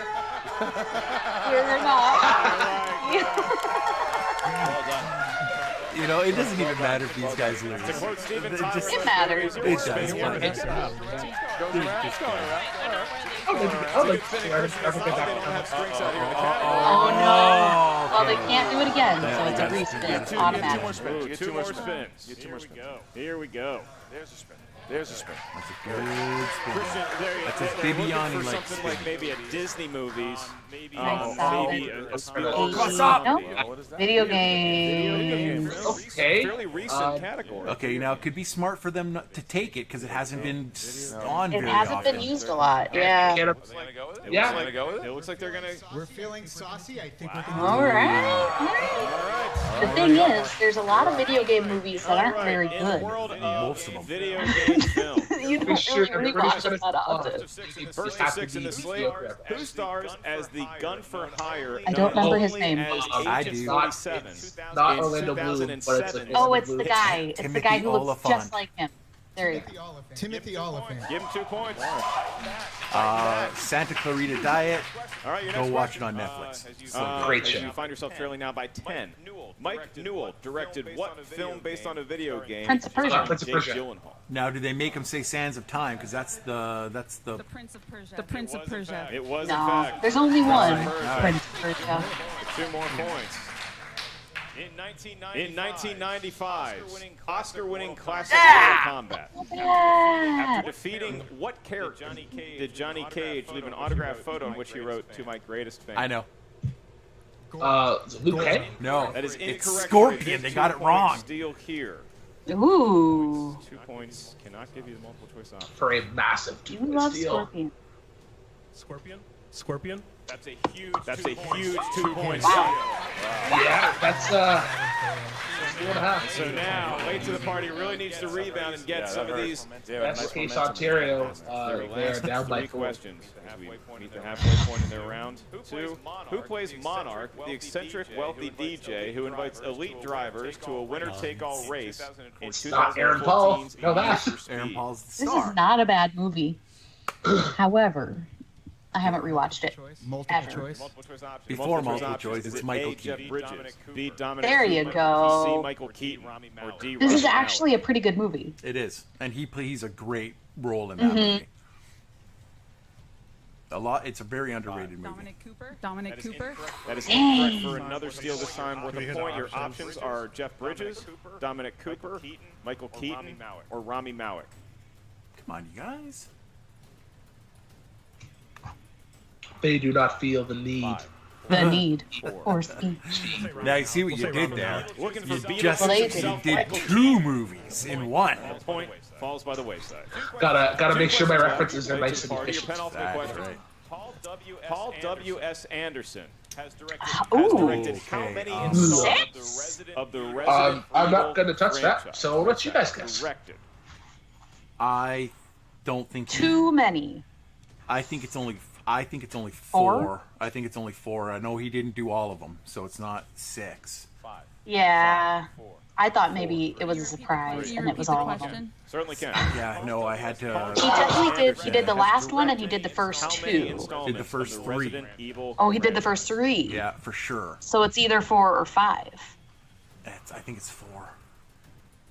we're not. You know, it doesn't even matter if these guys lose. To quote Steven It Tyler, just- It matters. It does. Goes around, goes around. I'll make sure I forget they don't that. have strings out here in the category. Oh no. Well, they can't do it again, so it's a respin. Two more Automatic. spins. You get Two more spins. spins. You get two Here more we spins. go. Here we go. There's a spin. There's a spin. That's a good spin. Christian, That's they're as looking Bibiani for likes something like maybe a Disney movies. Nice Maybe salad. a Spielberg. What's up? Nope. What is that? Video Video games. games. Okay. Fairly recent category. Okay, now it could be smart for them not to take it because it hasn't been on It very hasn't often. been used a lot. Yeah. Can't- Yeah. It looks like they're gonna. We're feeling saucy. I think we're gonna All right. The thing is, there's a lot of video game movies that aren't very In the good. world of Most of them. video game film. You don't sure really rewatch them that often. First to six in the slate. Who stars as the gun for hire? I don't remember his name. As I Agent do. 47 Not in Orlando Bloom, but it's 2007. Oh, it's the guy. It's the guy who looks Timothy just like him. There you go. Timothy Oliphant. Give him 2 points. Santa Clarita Diet. All right, your Go next watch it question. on Netflix. Great as show. You find yourself trailing now by 10. Mike Newell directed what film based on a video game? Prince of Persia. Prince of Jake Persia. Gyllenhaal. Now, do they make them say Sands of Time? Because that's the Prince of Persia. The Prince of Persia. It was in No, fact. there's only one. Persia. Prince of Persia. 2 more points. In 1995, Oscar-winning classic Mortal Kombat. Yeah. After defeating what character did Johnny Cage leave an autographed photo in which he wrote, "To my greatest fan"? I know. Luke Cage? No, That is incorrect. it's Scorpion. They got it wrong. Steal here. Ooh. 2 points. Cannot give you the multiple choice option. For a massive You two-point love steal. Scorpion. Scorpion. That's a huge 2 points. Yeah, that's 2.5. So now, late to the party really needs to rebound and get some of these. That's Case Ontario. They are down by 3 4. questions as we meet the halfway point in their round 2. Who plays Monarch, the eccentric, wealthy DJ who invites elite drivers to a winner-take-all race in Not Aaron Paul. 2014's Know that. Need for Speed? Aaron Paul's the This star. is not a bad movie. However, I haven't rewatched it. Multiple Ever. choice. Multiple choice options. Before Multiple multiple choice, Is it's it Michael A, Jeff Keaton. Bridges, B, Dominic There you Cooper, go. C, Michael Keaton, or D, This is Rami Malek? actually a pretty good movie. It is, and he's a great role in that Mm-hmm. movie. It's a very underrated movie. Dominic Cooper. That is incorrect for another steal this time worth a point. Your options are Jeff Bridges, Dominic Cooper, Michael Keaton, or Rami Malek. Come on, you guys. They do not feel the need. The need for speech. Now you see what you did there. Looking for You beat just Well, they did 2 movies in one. The point falls by the wayside. Gotta make sure my references are Late to nice the and party. Your efficient. penultimate That's question. right. Paul W.S. Anderson has Ooh. directed how many installments of the Resident I'm not Evil gonna touch that, franchise so I'll let you guys has guess. directed? I don't think Too many. I think it's only 4. Four? I think it's only 4. I know he didn't do all of them, so it's not 6. Yeah. I thought maybe it was a surprise and it was all of them. Certainly can. Yeah, no, I had to. He definitely did. He did the last one and he did the first 2. Did the first 3. Oh, he did the first 3. Yeah, for sure. So it's either 4 or 5. I think it's 4.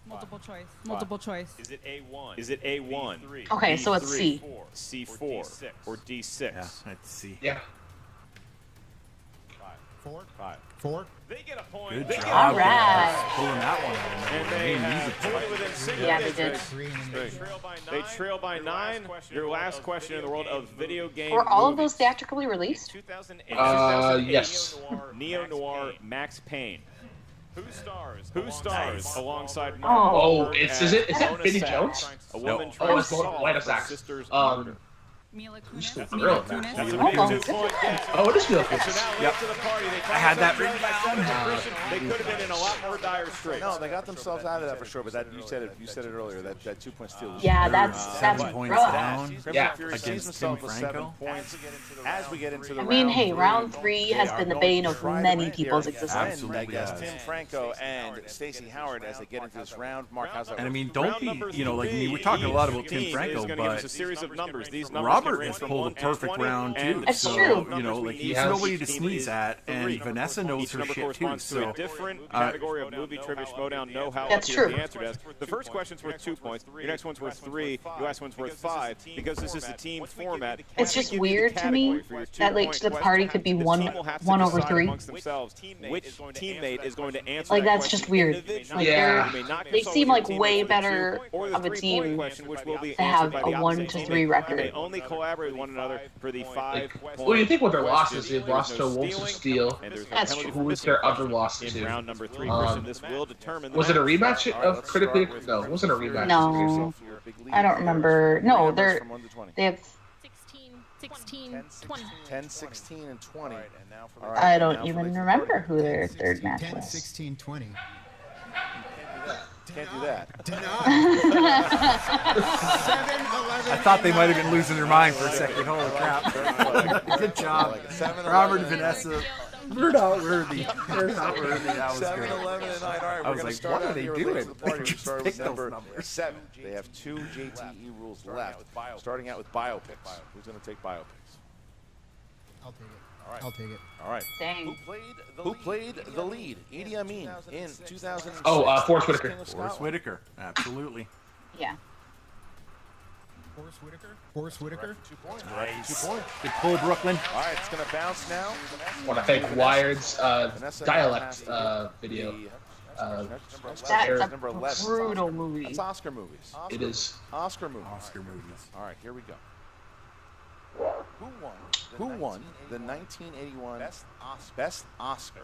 Multiple choice. Multiple choice. Is it A1? Is it A1? Okay, so it's C. C4 or D6? Yeah, it's C. Yeah. 4. They get a point. Good They job. get a All point. right. Pulling that one out. And they have put it within single Yeah, they digits. did. They trail by 9. Your last question in the world of video game. Were all of movies. those theatrically released? 2008, Yes. Neo-noir Max Payne. Who stars alongside Oh. Is it Vinnie Jones? A woman No. trying Oh, to it's solve White her Sox. sister's Um, murder. Mila Who's the Kunis. girl? That's a Oh, big well. 2-point guess. Oh, it is Mila So Kunis. now Yep. late to the party. They I had that written written down. They could have been in a lot more dire straits. No, they got themselves out of that for sure. But that you said it earlier. That 2-point steal. Was Yeah, huge. that's 7 points rough. down. Crimson Yeah. Fury sees Against himself Tim with Franco. 7 points. As we get into the I mean, round hey, three, round 3 has they been the are bane going of to try to many win people's here existence. Absolutely against has. Tim Franco and Stacey Howard as they get into this round. Mark, how's that? And I work? mean, don't be, we're talking a lot about Tim Franco, but a series of numbers. These numbers Robert can range has from pulled 1 a to perfect 20, round too. and That's So, true. he's has- nobody to sneeze at, and Vanessa knows Each her number shit too. corresponds to So, a different category of movie trivia Schmoedown know-how. That's up here at true. The answer desk. The first question's worth 2 points. Your next one's worth 3. Your last one's worth 5. Because this is the team format. It's just weird to me that late to the party could be 1 over 3. Which teammate is going to answer Like, that that's just question weird. individually. Like, Yeah. You may not they consult seem with like your way teammate better or the of a 3-point team question, which will be to have answered by a the 1 opposite to teammate. 3 You record. may only collaborate with one another for the 5-point Well, you think with their losses, question. they've lost to There's no Wolves of stealing, Steel. and there's no That's penalty true. for Who was missing their a question other loss in to? round number 3. Christian, this will determine the Was it a match. rematch All right, of let's Critically? start with No, it wasn't a rematch. No, I don't remember. No, Numbers they're from 1 to 20. they have. 16, 20. 10, 16, and 20. All I right, don't now for even the remember who their third match 10, was. 16, 20. Can't do that. I thought they might have been losing their mind for a second. Holy crap! Good job, Robert and Vanessa. We're not worthy. We're not worthy. That was 7, good. 11, and 9. All right, I we're was going like, to start what are out they here doing? late to the party. They We just start picked with those number numbers. 7. They have 2 JTE rules left. Starting out with biopics. Who's going to take biopics? I'll take it. All right. I'll take it. All right. Dang. Who played the lead? Idi Amin in 2006. Oh, Forrest Whitaker. King of Forrest Scotland. Whitaker, absolutely. Yeah. Forrest Whitaker? Forrest Whitaker? 2 points. Nice. 2 points. Good pull, Brooklyn. All right, it's going to bounce now. I want to thank Wired's dialect video. That's number a 11. brutal movie. That's Oscar movies. It is. Oscar movies. Oscar movies. All right, here we go. Who won the 1981 Best Oscar?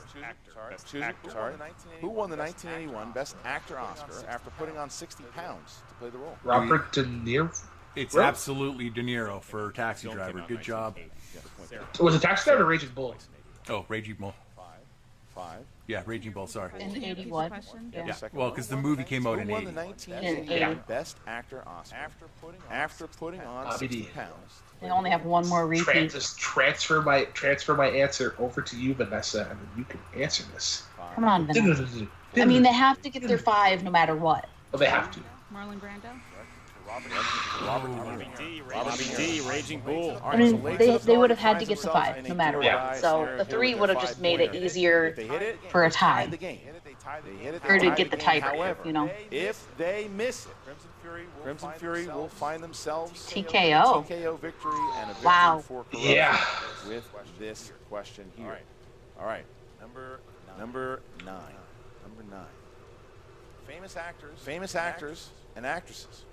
Sorry. Who won the 1981 Best Actor Oscar after putting on 60 pounds to play the role? Robert De Niro. It's Really? absolutely De Niro for Taxi Driver. Good job. Was it Taxi Driver or Raging Bull? Oh, Raging Bull. 5. Yeah, Raging Bull. Sorry. In 81. Yeah. Well, because the movie came out in Who won 80. the 1981 Best Actor Oscar after putting on 60 pounds? They only have one more repeat. Transfer my answer over to you, Vanessa, and then you can answer this. Come on, Vanessa. I mean, they have to get their 5 no matter what. Well, they have to. Marlon Brando. Robert D. Raging Bull. I mean, they would have had to get the 5 no matter what. So the 3 would have just made it easier for a tie. Or to get the tiebreaker, you know. If they miss it, Crimson Fury will find themselves TKO. TKO victory and a victory Wow. for corruption Yeah. with this question here. All right. Number 9. Famous actors and actresses.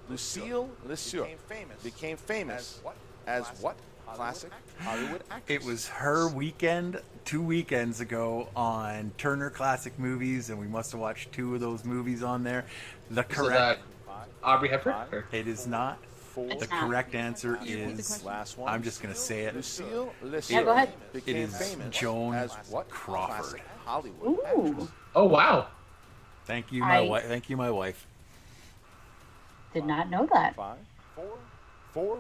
Lucille Lesseur became famous as what classic Hollywood actress? It was her weekend 2 weekends ago on Turner Classic Movies, and we must have watched 2 of those movies on there. The correct Aubrey Hepburn? It is not. The correct answer is. Last one. I'm just going to say it. Lucille Lesseur Yeah, go ahead. It became is famous Joan as what Crawford. classic Hollywood Ooh. actress? Oh, wow. Thank you, my wife. Thank you, my wife. Did not know that. 5, 4,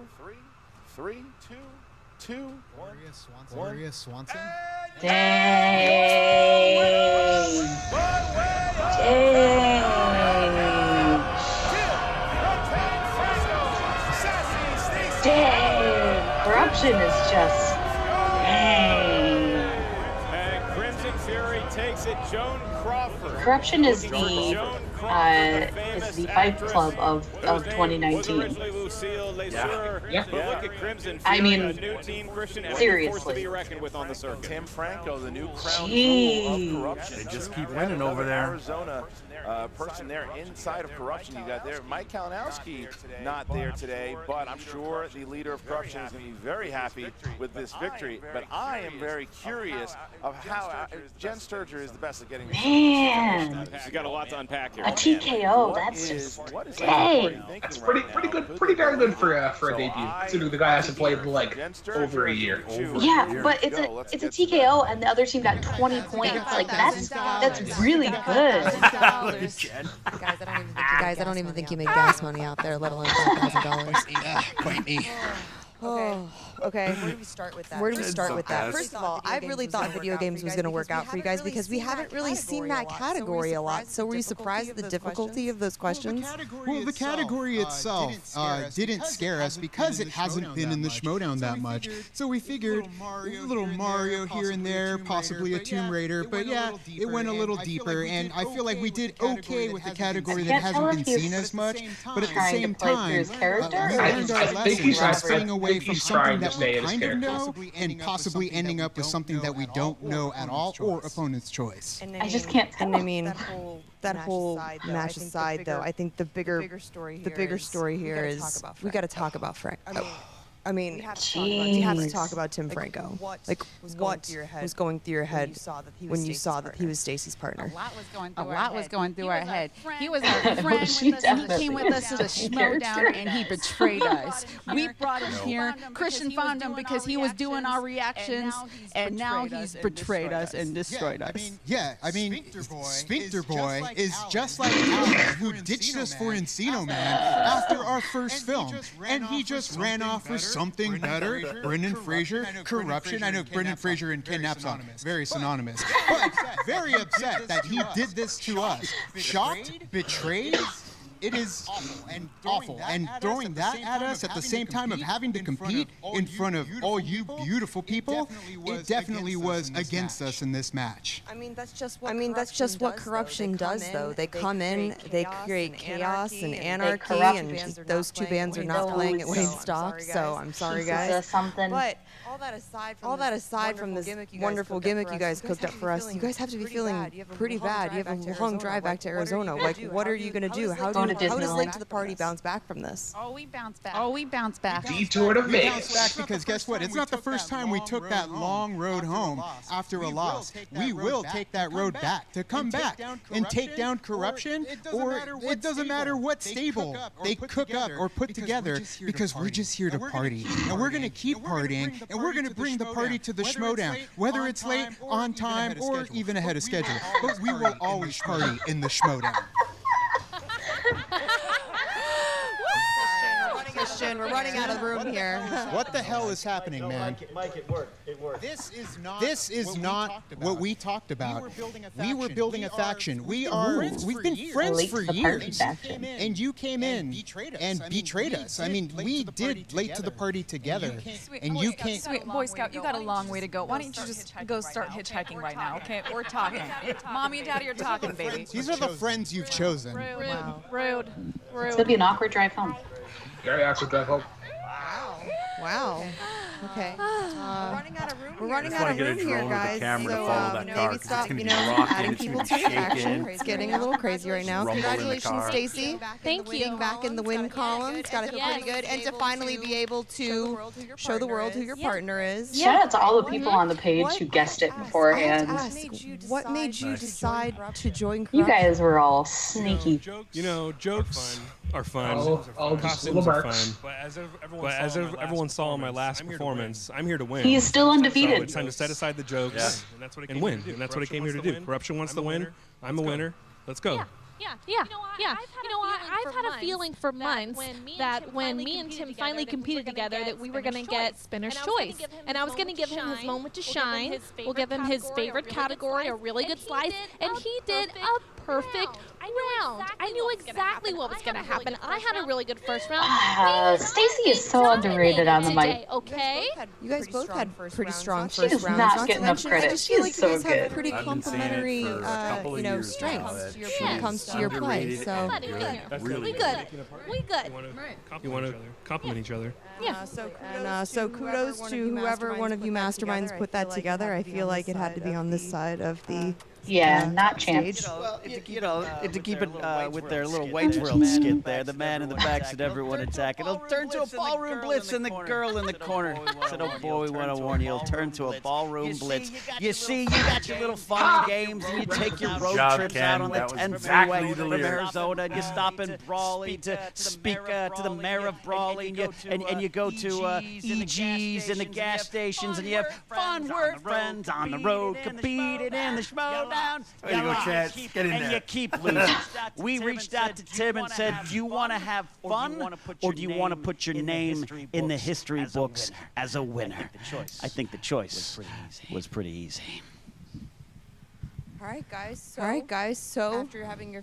3, 2, 1. Gloria Swanson. Dang. Corruption is just, dang. And Crimson Fury takes it. Joan Crawford. Corruption is the Fight Club of 2019. Yeah. But look at Crimson Fury, I mean, a new team, Christian, and seriously. a force to be reckoned with on the circuit. Tim Franco, the new crown Jeez. jewel of Corruption. They just keep winning over there. Arizona person there inside of Corruption. You got there Mike Kalinowski not there today, but I'm sure the leader of Corruption is going to be very happy with this victory. But I am very curious of how Jen Sturger is the best at getting. Man, She's got a lot to unpack here. a TKO. That's just dang. That's pretty good, pretty darn good for a debut. Considering the guy hasn't played in like over a year. Yeah, but it's a TKO, and the other team got 20 points. Like that's really good. Guys, I don't even think you make gas money out there, let alone $5,000. Yeah, quite me. Oh, okay. Where do we start with that? First of all, I really thought video games was going to work out for you guys because we haven't really seen that category a lot. So were you surprised at the difficulty of those questions? Well, the category itself didn't scare us because it hasn't been in the Schmoedown that much. So we figured a little Mario here and there, possibly a Tomb Raider. But yeah, it went a little deeper, and I feel like we did okay with the category that hasn't been seen as much. But at the same time, we learned our lesson by staying away from something that we kind of know and possibly ending up with something that we don't know at all or opponent's choice. I just can't tell. And I mean, that whole match aside, though, I think the bigger story here is we got to talk about Frank. I mean, we have to talk about Tim Franco. Like, what was going through your head when you saw that he was Stacy's partner? A lot was going through our head. He was our friend with us. He came with us to the Schmoedown, and he betrayed us. We brought him here. Christian found him because he was doing our reactions, and now he's betrayed us and destroyed us. I mean, Sphincter Boy is just like Alex, who ditched us for Encino Man after our first film, and he just ran off for something better. Brendan Fraser, Corruption. I know Brendan Fraser and Ken Napzok, very synonymous, but very upset that he did this to us. Shocked, betrayed. It is awful. And throwing that at us at the same time of having to compete in front of all you beautiful people, it definitely was against us in this match. I mean, that's just what Corruption does, though. They come in, they create chaos and anarchy, and those two bands are not playing at Wayne Stock, so I'm sorry, guys. But all that aside from this wonderful gimmick you guys cooked up for us, you guys have to be feeling pretty bad. You have a long drive back to Arizona. Like, what are you going to do? How does Link to the Party bounce back from this? Oh, we bounce back. Detour to Vegas. We bounce back because guess what? It's not the first time we took that long road home after a loss. We will take that road back to come back and take down Corruption, or it doesn't matter what stable they cook up or put together, because we're just here to party. And we're going to keep partying, and we're going to bring the party to the Schmoedown, whether it's late, on time, or even ahead of schedule. But we will always party in the Schmoedown. Christian, we're running out of room here. What the hell is happening, man? Mike, it worked. This is not what we talked about. We were building a faction. We've been friends for years. And you came in and betrayed us. I mean, we did late to the party together. And you came. Sweet Boy Scout, you got a long way to go. Why don't you just go start hitchhiking right now, okay? We're talking. Mommy and Daddy are talking, baby. These are the friends you've chosen. Rude. It's gonna be an awkward drive home. Very awkward drive home. Wow. Okay. We're running out of room here, guys. So maybe stop, adding people to the faction. It's getting a little crazy right now. Congratulations, Stacy. Thank you. Being back in the win column. It's got to feel pretty good. And to finally be able to show the world who your partner is. Shout out to all the people on the page who guessed it beforehand. What made you decide to join Corruption? You guys were all sneaky. Jokes are fun. All Costumes are fun. But as everyone saw in my last performance, I'm here to win. He is still undefeated. So it's time to set aside the jokes and win. And that's what I came here to do. Corruption wants the win. I'm a winner. Let's go. Yeah. You know what? I've had a feeling for months that when me and Tim finally competed together, that we were going to get Spinner's Choice. And I was going to give him his moment to shine. We'll give him his favorite category, a really good slice. And he did a perfect round. I knew exactly what was going to happen. I had a really good first round. Stacy is so underrated on the mic. Okay? You guys both had pretty strong She first does rounds. not get enough credit. I just feel like She's you guys so have good. pretty I've been saying it complementary, for a couple of years strengths now, when it comes to your play. So We good. We good. You want to compliment each other. Yeah. So kudos to whoever one of you masterminds put that together. I feel like it had to be on this side of the not Chance. Well, to keep it with their little Wayne's World skit there, the man in the back said everyone attack. It'll turn to a ballroom blitz, and the girl in the corner said, "Oh boy, we want to warn you, it'll turn to a ballroom blitz." You see, you got your little fun and games, and you take your road trips out on the 10 freeway from Arizona, and you stop in Brawley to speak to the mayor of Brawley, and you go to EG's and the gas stations, and you have fun with friends on the road, competing in the Schmoedown. There you go, Chance. Get in And there. you keep losing. We reached out to Tim and said, do you want to have fun, or do you want to put your name in the history books as a winner? I think the choice was pretty easy. All right, guys. So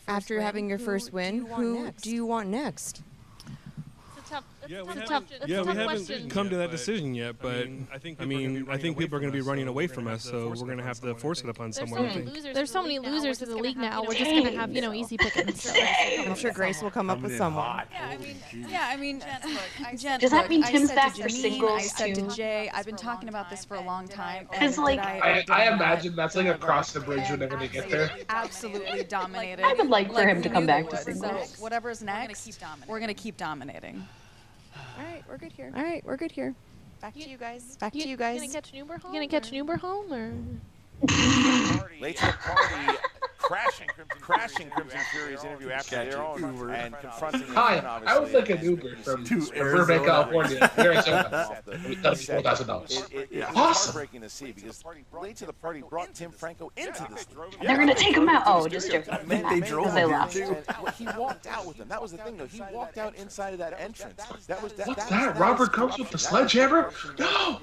after having your first win, who do you want next? We haven't come to that decision yet, but I think people are going to be running away from us, so we're going to have to force it upon someone. I think. There's so many losers in the league now. We're just going to have, easy pickings. I'm sure Grace will come up with someone. Jen, Does that mean Tim's back for I singles said too? to Jay, I've been talking about this for a long time. Because, like, I imagine that's like across the bridge whenever they get there. Absolutely dominated. I would like for him to we come knew back they to would. singles. So whatever's next, we're going to keep dominating. All right, we're good here. Back to you guys. You gonna catch an Uber home? You gonna catch an Uber home or? Late to the party, crashing Crimson Fury's interview after their own and confronting him. Hi, I would like an Uber from Burbank, California. Arizona. That's $4,000. It's Awesome. heartbreaking to see because Late to the Party brought Tim Franco into this. They're gonna take him out. Oh, just joking. They drove Because they him lost. He walked out with them. That was the thing, though. He walked out inside of that entrance. What's that? Robert comes with the sledgehammer? No!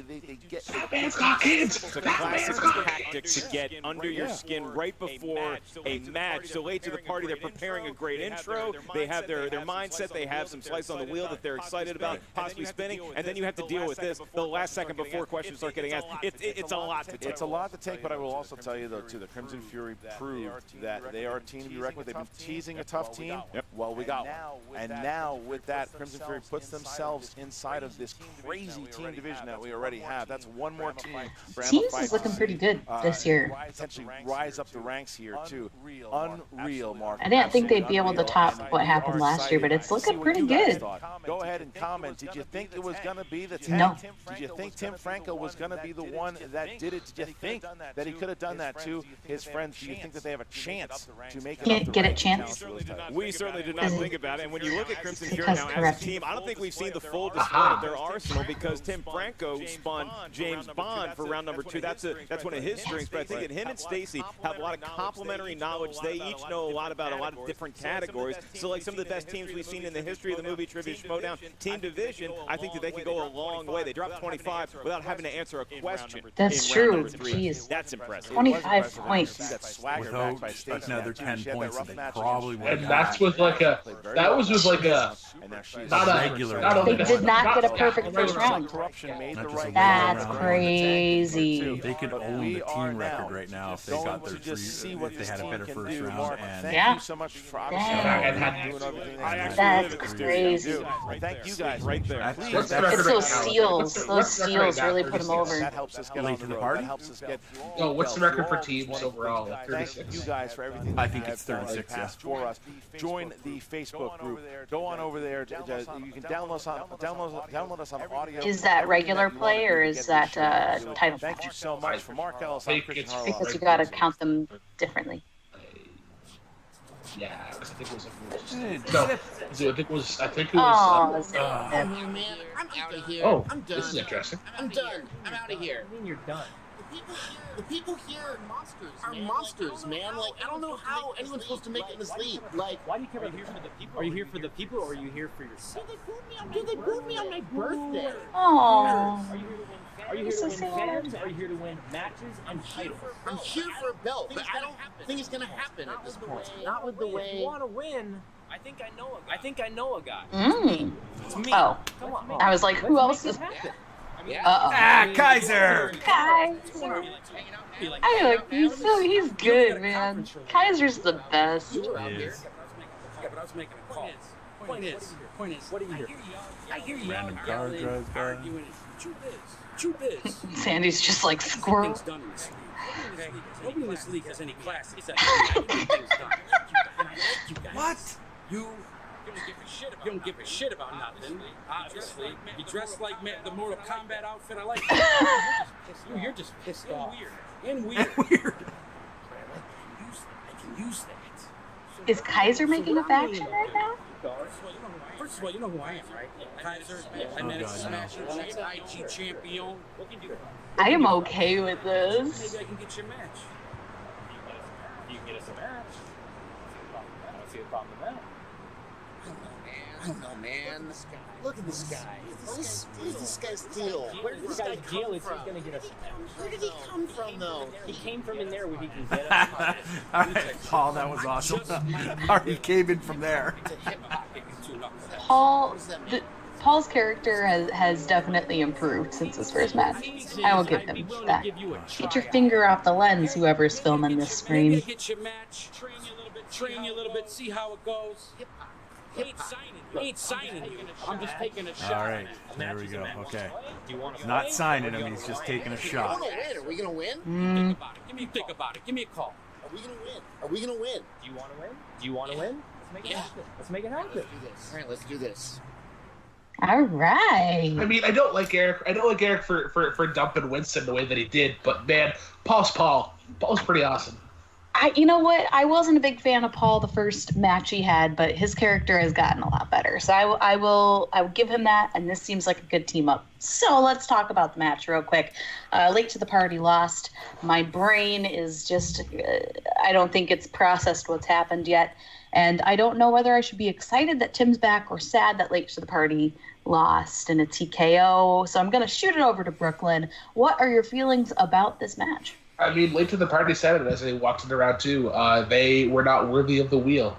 They get. That man's got kids! It's a classic tactic to get under your skin right before a match. So Late to the Party, they're preparing a great intro. They have their mindset. They have some slice on the wheel that they're excited about, possibly spinning. And then you have to deal with this the last second before questions start getting asked. It's a lot to take. It's a lot to take, but I will also tell you, though, too, the Crimson Fury proved that they are a team to be reckoned with. They've been teasing a tough team. Well, we got one. And now, with that, Crimson Fury puts themselves inside of this crazy team division that we already have. That's one more team. Teams is looking pretty good this year. Potentially rise up the ranks here, too. Unreal, Mark. I didn't think they'd be able to top what happened last year, but it's looking pretty good. Go ahead and comment. Did you think it was going to be the No. Did you think Tim Franco was going to be the one that did it? Did you think that he could have done that to his friends? Do you think that they have a chance to make it? Get it, Chance? We certainly did not think about it. And when you look at Crimson Fury now as a team, I don't think we've seen the full display of their arsenal because Tim Franco spun James Bond for round number 2. That's one of his strengths. But I think that him and Stacy have a lot of complementary knowledge. They each know a lot about a lot of different categories. So like some of the best teams we've seen in the history of the movie Trivia Schmoedown, Team Division, I think that they could go a long way. They dropped 25 without having to answer a question. That's in round true. number 3. Jeez. That's impressive. 25 points. Without another 10 points that they probably would have. And that's with like a. That was with like a. Not a regular. They did not get a perfect first round. That's crazy. They could own the team record right now if they got their if they had a better first round. And Yeah. So much for That's crazy. Thank you guys right there. It's those steals. Those steals really put them over. That helps us get Late to the party? That helps us get. No, what's the record for teams overall? Like Thank 36. you guys for everything. I think it's 36, yeah. For us. Join the Facebook group. Go on over there. You can download us on audio. Is that regular play or is that title? Thank you so much for Mark Ellis. I'm Christian Harlow. Because you gotta count them differently. Yeah, because I think it was. No, I think it was. Oh, I'm here, man. I'm out of here. Oh, I'm done. this is interesting. I'm done. I'm out of here. I mean, you're done. The people here are monsters, man. Like, I don't know how anyone's supposed to make it in this league. Like, why do you care about the people? Are you here for the people, or are you here for yourself? Dude, they booed me on my birthday. Oh. Are you here to win fans? Or are you here to win matches and titles? I'm here for a belt, but I don't think it's gonna happen at this point. Not with the way. If you want to win, I think I know a guy. It's me. Oh. Come on. I was like, who else is... Ah, Kaiser! Kaiser. I like he's good, man. Kaiser's the best. Yeah, but I was making a call. Point is, what do you hear? I hear you. Random car drives by. True biz. Sandy's just like squirrel. Nobody in this league has any class. What? You don't give a shit about nothing. Obviously, you dress like the Mortal Kombat outfit. I like that. You're just pissed off. And weird. I can use that. Is Kaiser making a faction right now? First of all, you know who I am, right? Kaiser, I managed to smash your IG champion. I am okay with this. Maybe I can get you a match. You can get us a match. I don't see a problem with that. I don't know, man. Look at this guy. What is this guy's deal? Where did this guy come from? He's going to get us a match. Where did he come from, though? He came from in there where he can get us. All right, Paul, that was awesome. He came in from there. Paul's character has definitely improved since his first match. I will give him that. Get your finger off the lens, whoever's filming this screen. Get your match. Train you a little bit. See how it goes. Ain't signing. I'm just taking a shot. All right, there we go. Okay. Not signing him, he's just taking a shot. Are we gonna win? Think about it. Give me a call. Are we gonna win? Are we gonna win? Do you want to win? Let's make it happen. All right, let's do this. All right. I mean, I don't like Eric for dumping Winston the way that he did, but man, Paul's Paul. Paul's pretty awesome. You know what? I wasn't a big fan of Paul the first match he had, but his character has gotten a lot better. So I will give him that, and this seems like a good team up. So let's talk about the match real quick. Late to the party lost. My brain is just, I don't think it's processed what's happened yet. And I don't know whether I should be excited that Tim's back or sad that Late to the Party lost in a TKO. So I'm going to shoot it over to Brooklyn. What are your feelings about this match? I mean, Late to the Party said it as they walked into round two. They were not worthy of the wheel.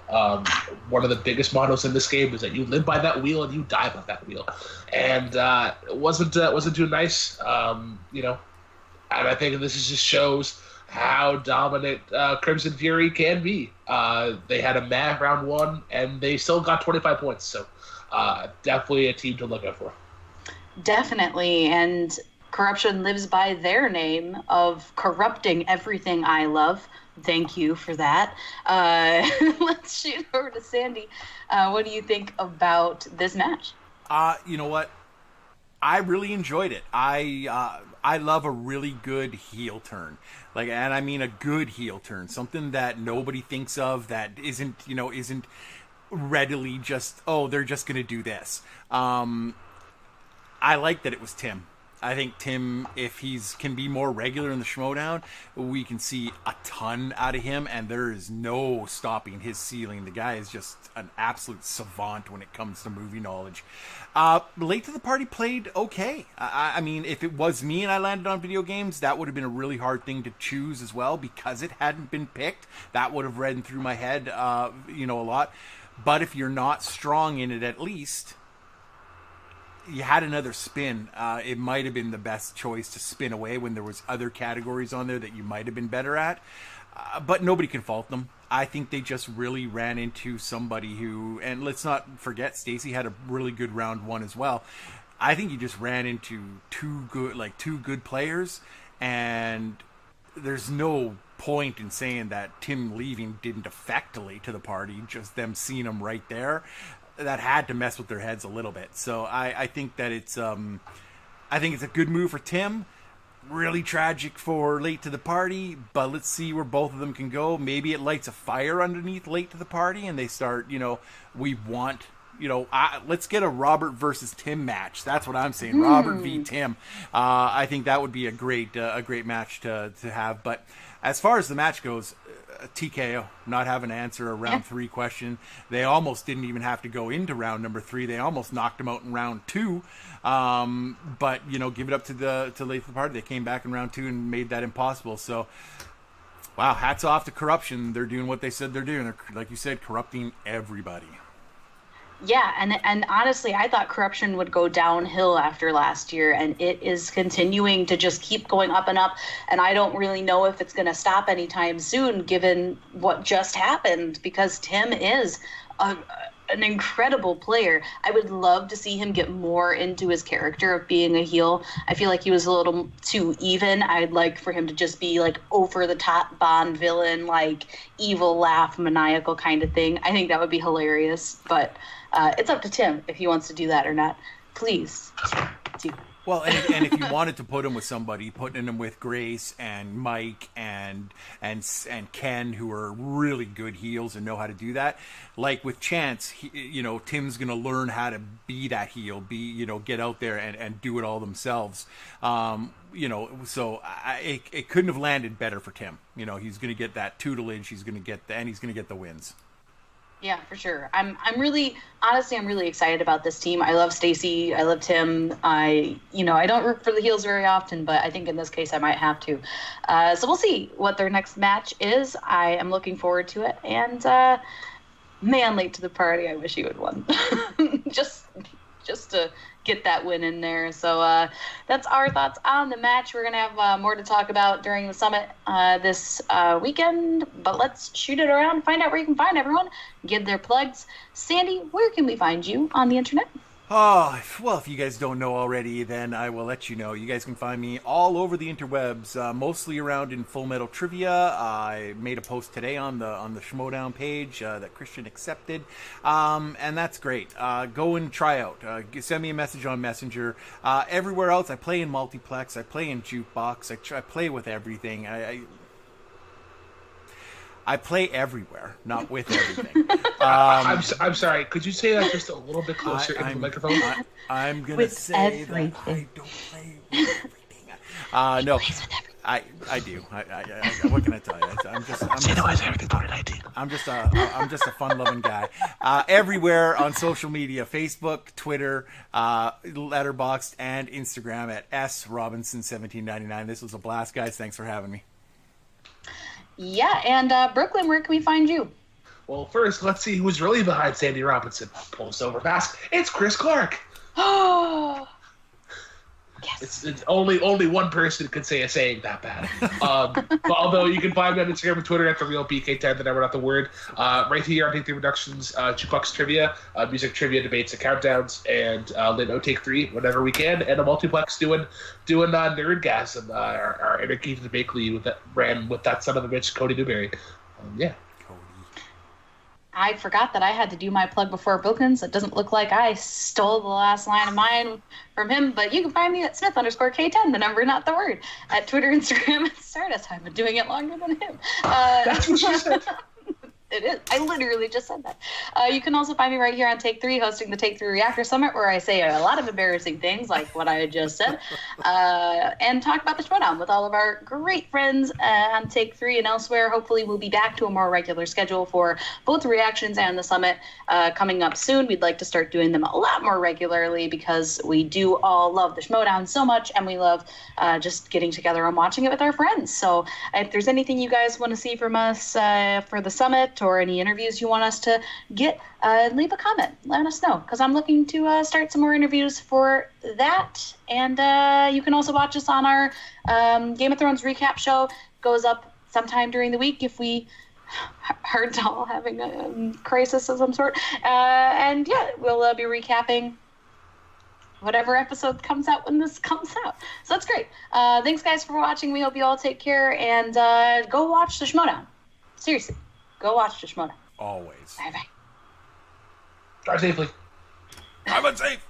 One of the biggest mottos in this game is that you live by that wheel and you die by that wheel. And it wasn't too nice. And I think this just shows how dominant Crimson Fury can be. They had a mad round one, and they still got 25 points. So definitely a team to look out for. Definitely, and Corruption lives by their name of corrupting everything I love. Thank you for that. Let's shoot over to Sandy. What do you think about this match? You know what? I really enjoyed it. I love a really good heel turn. And I mean a good heel turn. Something that nobody thinks of, that isn't readily just, they're just going to do this. I like that it was Tim. I think Tim, if can be more regular in the Schmoedown, we can see a ton out of him, and there is no stopping his ceiling. The guy is just an absolute savant when it comes to movie knowledge. Late to the Party played okay. I mean, if it was me and I landed on video games, that would have been a really hard thing to choose as well, because it hadn't been picked. That would have ran through my head, a lot. But if you're not strong in it, at least you had another spin. It might have been the best choice to spin away when there was other categories on there that you might have been better at. But nobody can fault them. I think they just really ran into somebody who, and let's not forget, Stacy had a really good round one as well. I think you just ran into two good players, and there's no point in saying that Tim leaving didn't affect Late to the Party, just them seeing him right there. That had to mess with their heads a little bit. So I think that it's a good move for Tim. Really tragic for Late to the Party, but let's see where both of them can go. Maybe it lights a fire underneath Late to the Party, and they start, we want let's get a Robert versus Tim match. That's what I'm saying. Robert v. Tim. I think that would be a great match to have. But as far as the match goes, TKO, not having to answer a round 3 question. They almost didn't even have to go into round number 3. They almost knocked him out in round 2. But give it up to Lethal Party. They came back in round 2 and made that impossible. So, wow, hats off to Corruption. They're doing what they said they're doing. They're, like you said, corrupting everybody. Yeah, and honestly, I thought Corruption would go downhill after last year, and it is continuing to just keep going up and up, and I don't really know if it's going to stop anytime soon, given what just happened, because Tim is an incredible player. I would love to see him get more into his character of being a heel. I feel like he was a little too even. I'd like for him to just be like over the top Bond villain, like evil laugh, maniacal kind of thing. I think that would be hilarious, but it's up to Tim if he wants to do that or not. Please do. Well, and if you wanted to put him with somebody, putting him with Grace and Mike and Ken, who are really good heels and know how to do that. Like with Chance, Tim's going to learn how to be that heel, get out there and do it all themselves. So it couldn't have landed better for Tim. He's going to get that tutelage. He's going to get the wins. Yeah, for sure. I'm really excited about this team. I love Stacy. I love Tim. I don't root for the heels very often, but I think in this case I might have to. So we'll see what their next match is. I am looking forward to it. And man, Late to the Party, I wish he would won. just to get that win in there. So that's our thoughts on the match. We're going to have more to talk about during the summit this weekend, but let's shoot it around, find out where you can find everyone, give their plugs. Sandy, where can we find you on the internet? Oh, well, if you guys don't know already, then I will let you know. You guys can find me all over the interwebs, mostly around in Full Metal Trivia. I made a post today on the Schmoedown page that Christian accepted, and that's great. Go and try out. Send me a message on Messenger. Everywhere else, I play in Multiplex. I play in Jukebox. I play with everything. I play everywhere, not with everything. I'm sorry. Could you say that just a little bit closer into the microphone? I'm going to say everything. That I don't play with everything. No, I do. What can I tell you? I'm just a fun-loving guy. Everywhere on social media: Facebook, Twitter, Letterboxd, and Instagram at srobinson1799. This was a blast, guys. Thanks for having me. Yeah, and Brooklyn, where can we find you? Well, first, let's see who's really behind Sandy Robinson. Pulls over fast. It's Chris Clark. Oh, yes. It's only one person could say a saying that bad. But although you can find me on Instagram and Twitter at TheRealPK10, the number, not the word. Right here on Take 3 Productions, Jukebox Trivia, music trivia debates and countdowns, and Lino Take 3 whenever we can, and a Multiplex doing Nerdgasm, our Interkeith debate league ran with that son of a bitch, Cody Newberry. Yeah. I forgot that I had to do my plug before Brookins. It doesn't look like I stole the last line of mine from him, but you can find me at Smith_K10, the number, not the word, at Twitter, Instagram, and Stardust. I've been doing it longer than him. That's what she said. It is. I literally just said that. You can also find me right here on Take 3, hosting the Take 3 Reactor Summit, where I say a lot of embarrassing things, like what I just said, and talk about the Schmoedown with all of our great friends on Take 3 and elsewhere. Hopefully, we'll be back to a more regular schedule for both the reactions and the summit coming up soon. We'd like to start doing them a lot more regularly because we do all love the Schmoedown so much, and we love just getting together and watching it with our friends. So if there's anything you guys want to see from us for the summit, or any interviews you want us to get, leave a comment. Let us know, because I'm looking to start some more interviews for that. And you can also watch us on our Game of Thrones recap show. Goes up sometime during the week if we are all having a crisis of some sort. And yeah, we'll be recapping whatever episode comes out when this comes out. So that's great. Thanks, guys, for watching. We hope you all take care, and go watch the Schmoedown. Seriously. Go watch the Schmoedown. Always. Bye-bye. Drive safely. I'm unsafe.